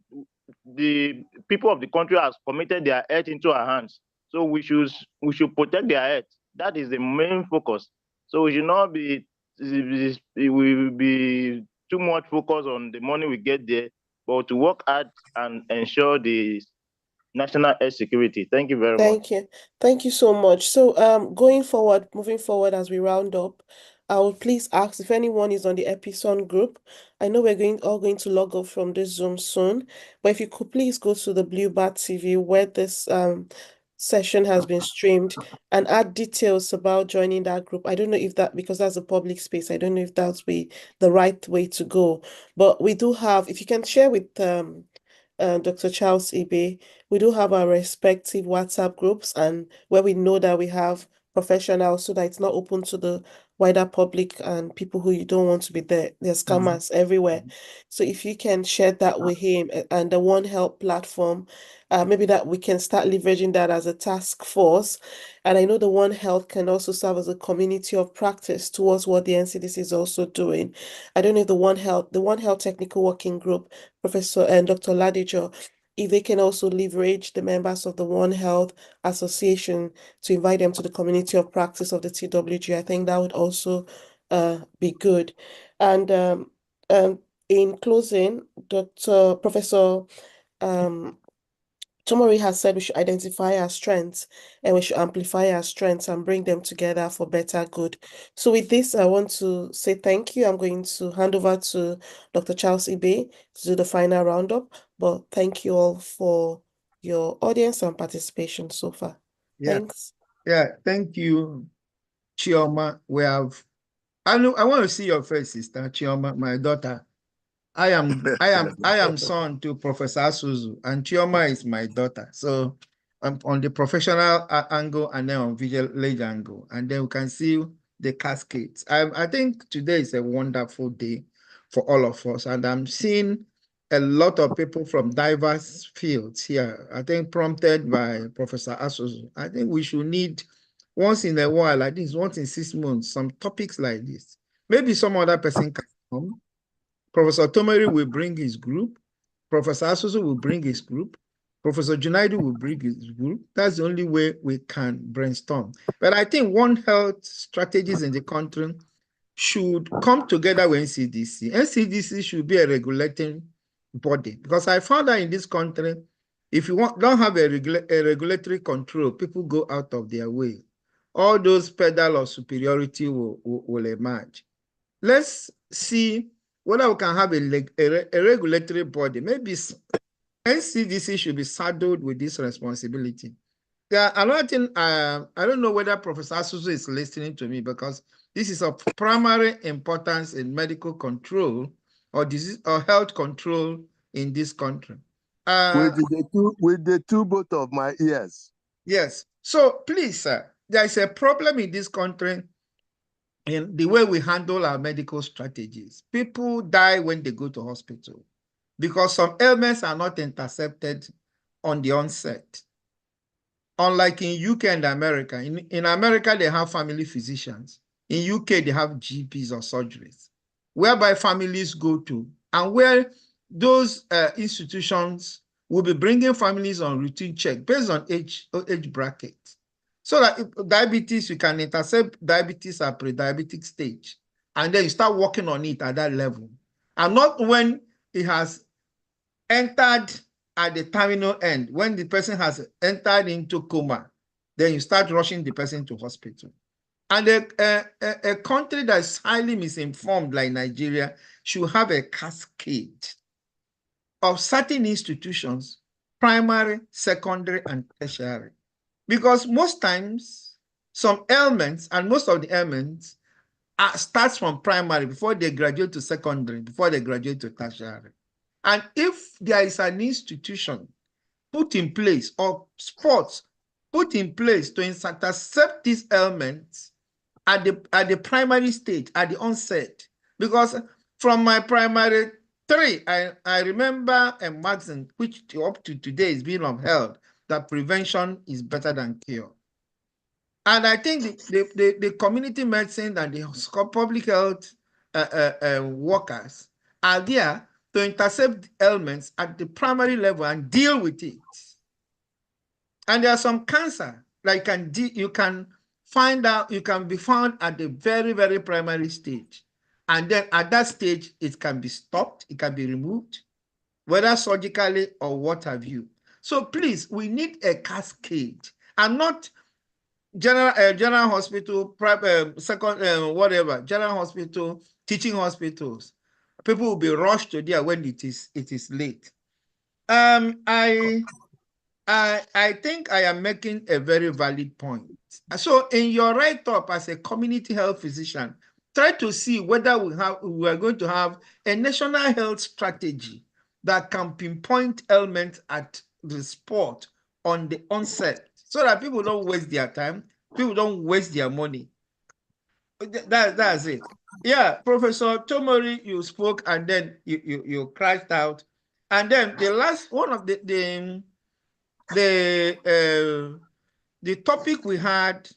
I: The people of the country has committed their health into our hands, so we should protect their health. That is the main focus. So we should not be we will be too much focus on the money we get there, but to work hard and ensure the national health security. Thank you very much.
B: Thank you. Thank you so much. So, moving forward as we round up, I would please ask if anyone is on the Epison group. I know we're all going to log off from this Zoom soon, but if you could please go to the Blue Bat TV where this session has been streamed and add details about joining that group. I don't know if that, because that's a public space, I don't know if that's the right way to go. But we do have, if you can share with Dr. Charles Ibe, we do have our respective WhatsApp groups, and where we know that we have professionals, so that it's not open to the wider public and people who you don't want to be there. There's scammers everywhere. So if you can share that with him and the One Health platform, maybe that we can start leveraging that as a task force. And I know the One Health can also serve as a community of practice towards what the NCDC is also doing. I don't know if the One Health Technical Working Group, Professor and Dr. Ladijo, if they can also leverage the members of the One Health Association to invite them to the community of practice of the TWG, I think that would also be good. And in closing, Professor Tomori has said we should identify our strengths and we should amplify our strengths and bring them together for better good. So with this, I want to say thank you. I'm going to hand over to Dr. Charles Ibe to do the final roundup, but thank you all for your audience and participation so far.
A: Yeah.
B: Thanks.
A: Yeah, thank you, Chioma. I want to see your face, sister Chioma, my daughter. I am son to Professor Asuzu, and Chioma is my daughter. So I'm on the professional angle and then on village angle, and then we can see the cascades. I think today is a wonderful day for all of us, and I'm seeing a lot of people from diverse fields here. I think prompted by Professor Asuzu. I think we should need once in a while, like this, once in 6 months, some topics like this. Maybe some other person can come. Professor Tomori will bring his group. Professor Asuzu will bring his group. Professor Junaidu will bring his group. That's the only way we can brainstorm. But I think One Health strategies in the country should come together with NCDC. NCDC should be a regulating body, because I found that in this country, if you don't have a regulatory control, people go out of their way. All those pedal of superiority will emerge. Let's see whether we can have a regulatory body. Maybe NCDC should be saddled with this responsibility. Another thing, I don't know whether Professor Asuzu is listening to me, because this is of primary importance in medical control or disease or health control in this country.
C: With the two both of my ears.
A: Yes. So please, sir, there is a problem in this country in the way we handle our medical strategies. People die when they go to hospital because some ailments are not intercepted on the onset. Unlike in UK and America, in America, they have family physicians. In UK, they have GPs or surgeries, whereby families go to, and where those institutions will be bringing families on routine check based on age bracket. So that if diabetes, you can intercept diabetes at pre-diabetic stage, and then you start working on it at that level. And not when it has entered at the terminal end, when the person has entered into coma, then you start rushing the person to hospital. And a country that's highly misinformed like Nigeria should have a cascade of certain institutions primary, secondary, and tertiary. Because most times, some ailments, and most of the ailments, starts from primary before they graduate to secondary, before they graduate to tertiary. And if there is an institution put in place, or sports put in place to intercept these ailments at the primary stage, at the onset, because from my primary 3, I remember a magazine which up to today is being upheld, that prevention is better than cure. And I think the community medicine and the public health workers are there to intercept ailments at the primary level and deal with it. And there are some cancer that you can find out, you can be found at the very, very primary stage. And then at that stage, it can be stopped, it can be removed, whether surgically or what have you. So please, we need a cascade, and not general hospital, private, whatever, general hospital, teaching hospitals. People will be rushed to there when it is late. I think I am making a very valid point. So in your write-up as a community health physician, try to see whether we are going to have a national health strategy that can pinpoint ailments at the spot on the onset, so that people don't waste their time, people don't waste their money. That's it. Yeah, Professor Tomori, you spoke and then you crashed out. And then the last one of the topic we had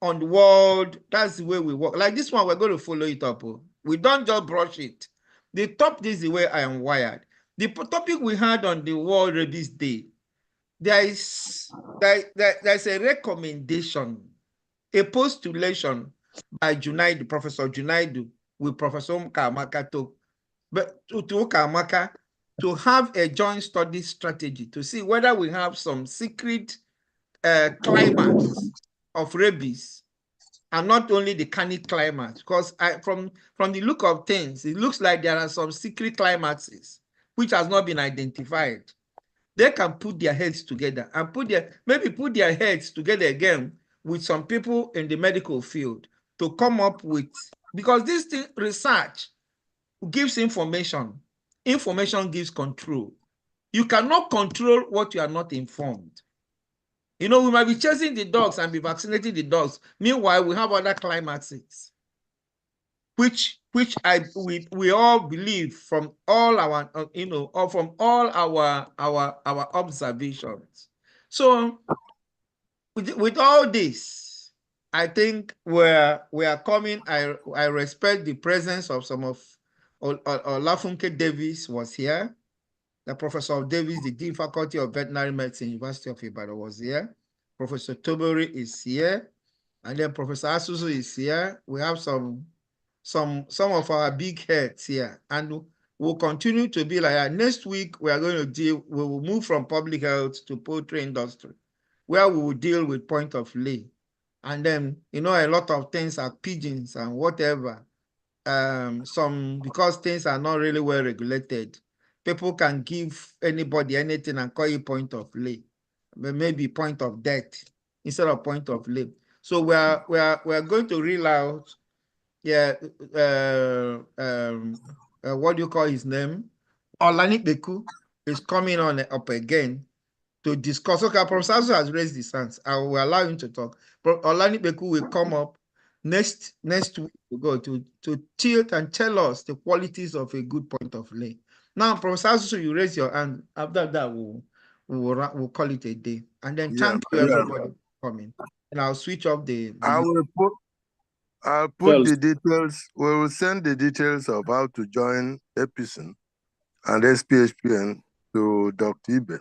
A: on the world, that's the way we work. Like this one, we're going to follow it up. We don't just brush it. This is the way I am wired. The topic we had on the World Rabies Day, there's a recommendation, a postulation by Professor Junaidu, with Professor Kamaka to have a joint study strategy to see whether we have some secret climax of rabies, and not only the carnage climax, because from the look of things, it looks like there are some secret climaxes which has not been identified. They can put their heads together and put their heads together again with some people in the medical field to come up with, because this thing, research gives information. Information gives control. You cannot control what you are not informed. You know, we might be chasing the dogs and be vaccinating the dogs. Meanwhile, we have other climaxes, which we all believe from all our, or from all our observations. So with all this, I think we are coming. I respect the presence of some of Olafunke Davis was here. The Professor Davis, the Dean Faculty of Veterinary Medicine, University of Ibadan, was here. Professor Tobori is here, and then Professor Asuzu is here. We have some of our big heads here, and we'll continue to be like that. Next week, we will move from public health to poultry industry, where we will deal with point of lay. And then, a lot of things are pigeons and whatever. Because things are not really well regulated, people can give anybody anything and call it point of lay, maybe point of death instead of point of lay. So we are going to reel out, what do you call his name? Olani Beku is coming on up again to discuss. Okay, Professor Asuzu has raised his hands. I will allow him to talk. Olani Beku will come up next week to tilt and tell us the qualities of a good point of lay. Now, Professor Asuzu, you raise your hand. After that, we'll call it a day. And then thank you everybody for coming. And I'll switch off the
C: I'll put the details. We will send the details of how to join EPISN and SPHPN to Dr. Ibe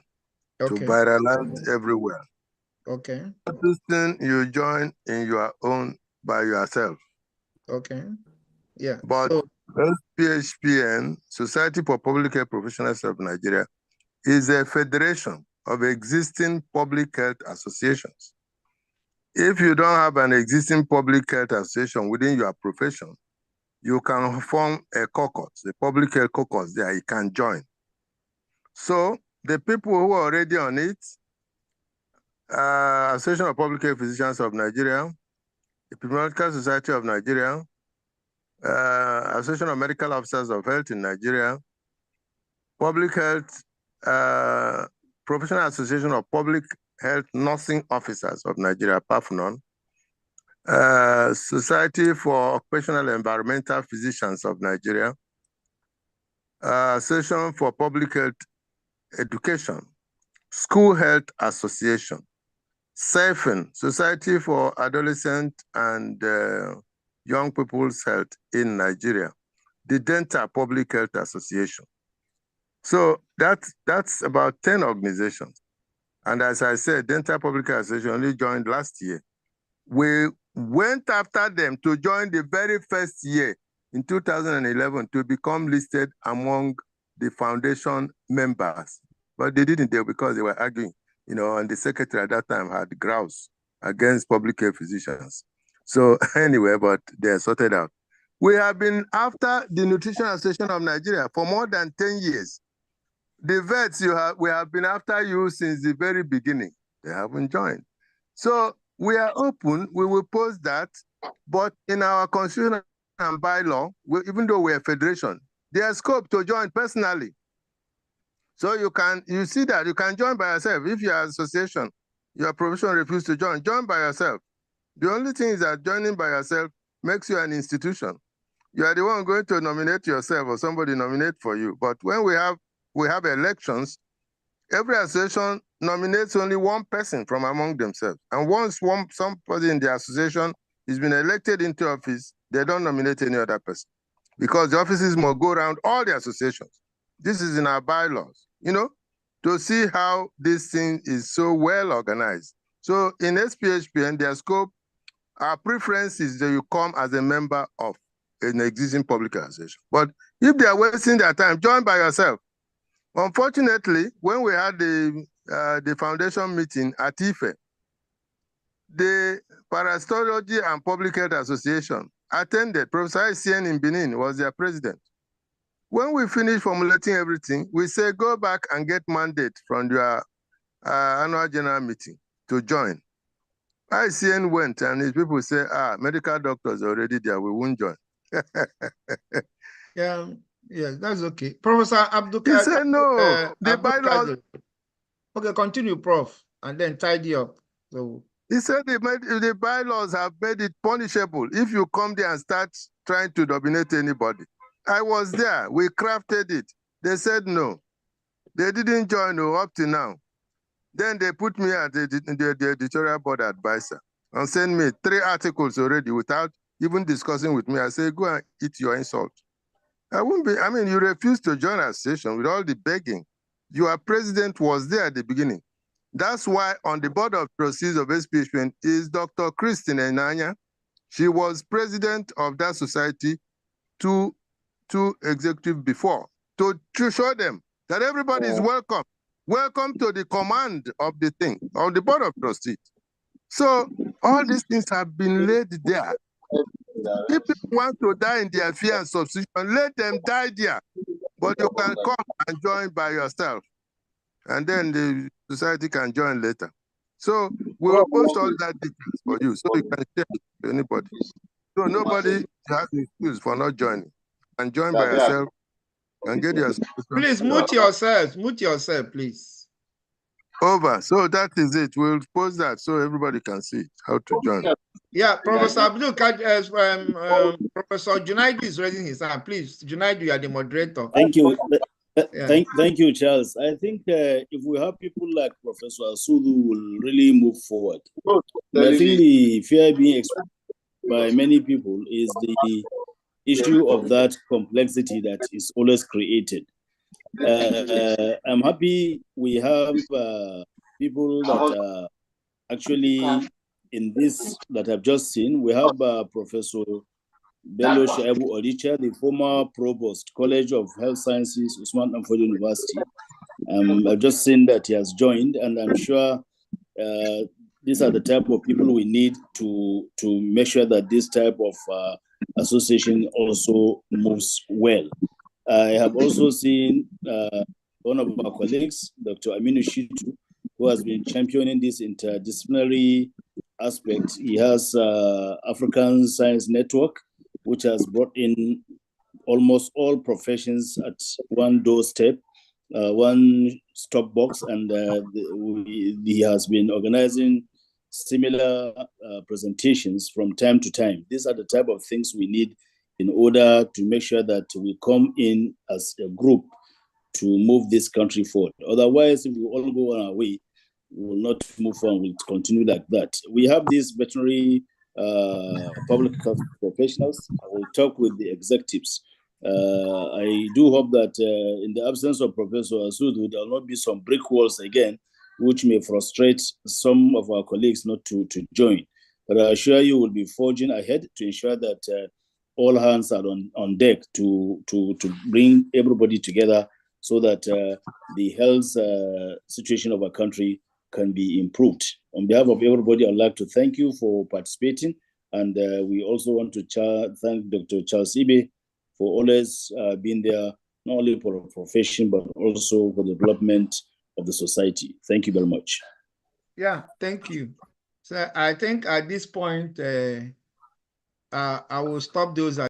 C: to viralize everywhere.
A: Okay.
C: EPISN, you join in your own by yourself.
A: Okay. Yeah.
C: But SPHPN, Society for Public Health Professionals of Nigeria, is a federation of existing public health associations. If you don't have an existing public health association within your profession, you can form a caucus, a public health caucus there, you can join. So the people who are already on it, Association of Public Health Physicians of Nigeria, Epidemiological Society of Nigeria, Association of Medical Officers of Health in Nigeria, Public Health, Professional Association of Public Health Nursing Officers of Nigeria, PAFNON, Society for Occupational Environmental Physicians of Nigeria, Association for Public Health Education, School Health Association, SAFEN, Society for Adolescent and Young People's Health in Nigeria, the Dental Public Health Association. So that's about 10 organizations. And as I said, Dental Public Health Association only joined last year. We went after them to join the very first year in 2011 to become listed among the foundation members. But they didn't do because they were arguing, and the secretary at that time had grouse against public health physicians. So anyway, but they're sorted out. We have been after the Nutrition Association of Nigeria for more than 10 years. The vets, we have been after you since the very beginning. They haven't joined. So we are open, we will post that, but in our constitution and bylaw, even though we are a federation, there's scope to join personally. So you see that you can join by yourself. If you're an association, your profession refuses to join by yourself. The only thing is that joining by yourself makes you an institution. You are the one going to nominate yourself or somebody nominate for you. But when we have elections, every association nominates only one person from among themselves. And once somebody in the association has been elected into office, they don't nominate any other person because the offices must go around all the associations. This is in our bylaws, to see how this thing is so well organized. So in SPHPN, their scope, our preference is that you come as a member of an existing public association. But if they are wasting their time, join by yourself. Unfortunately, when we had the foundation meeting at IFE, the Parasitology and Public Health Association attended. Professor Isien in Benin was their president. When we finished formulating everything, we say, go back and get mandate from your annual general meeting to join. ICN went and his people say, medical doctors are already there, we won't join.
A: Yeah, that's okay. Professor Abdul.
C: He said no, the bylaws.
A: Okay, continue, Prof, and then tidy up. So
C: he said the bylaws have made it punishable if you come there and start trying to dominate anybody. I was there. We crafted it. They said no. They didn't join up to now. Then they put me at the editorial board advisor and sent me 3 articles already without even discussing with me. I say, go and eat your insult. You refused to join our session with all the begging. Your president was there at the beginning. That's why on the board of trustees of SPHPN is Dr. Christine Enanya. She was president of that society two executive before to show them that everybody is welcome. Welcome to the command of the thing, of the board of trustees. So all these things have been laid there. If people want to die in their fear and substitution, let them die there. But you can come and join by yourself. And then the society can join later. So we will post all that details for you so you can share it to anybody. So nobody has an excuse for not joining. And join by yourself and get yourself.
A: Please mute yourself. Mute yourself, please.
C: Over. So that is it. We'll post that so everybody can see how to join.
A: Yeah, Professor Abdul, Professor Junaidu is raising his hand. Please, Junaidu, you are the moderator.
E: Thank you. Thank you, Charles. I think if we have people like Professor Asuzu, will really move forward. But I think the fear being expressed by many people is the issue of that complexity that is always created. I'm happy we have people that are actually in this that I've just seen. We have Professor Bello Shaibu Odicha, the former provost, College of Health Sciences, Usman Danfodio University. I've just seen that he has joined, and I'm sure these are the type of people we need to make sure that this type of association also moves well. I have also seen one of our colleagues, Dr. Aminu Shitu, who has been championing this interdisciplinary aspect. He has African Science Network, which has brought in almost all professions at one doorstep, one stop box, and he has been organizing similar presentations from time to time. These are the type of things we need in order to make sure that we come in as a group to move this country forward. Otherwise, if we all go on our way, we will not move on. We'll continue like that. We have these veterinary public health professionals. I will talk with the executives. I do hope that in the absence of Professor Asuzu, there will not be some brick walls again, which may frustrate some of our colleagues not to join. But I assure you we'll be forging ahead to ensure that all hands are on deck to bring everybody together so that the health situation of our country can be improved. On behalf of everybody, I'd like to thank you for participating. And we also want to thank Dr. Charles Ibe for always being there, not only for a profession, but also for the development of the society. Thank you very much.
A: Yeah, thank you. So I think at this point, I will stop those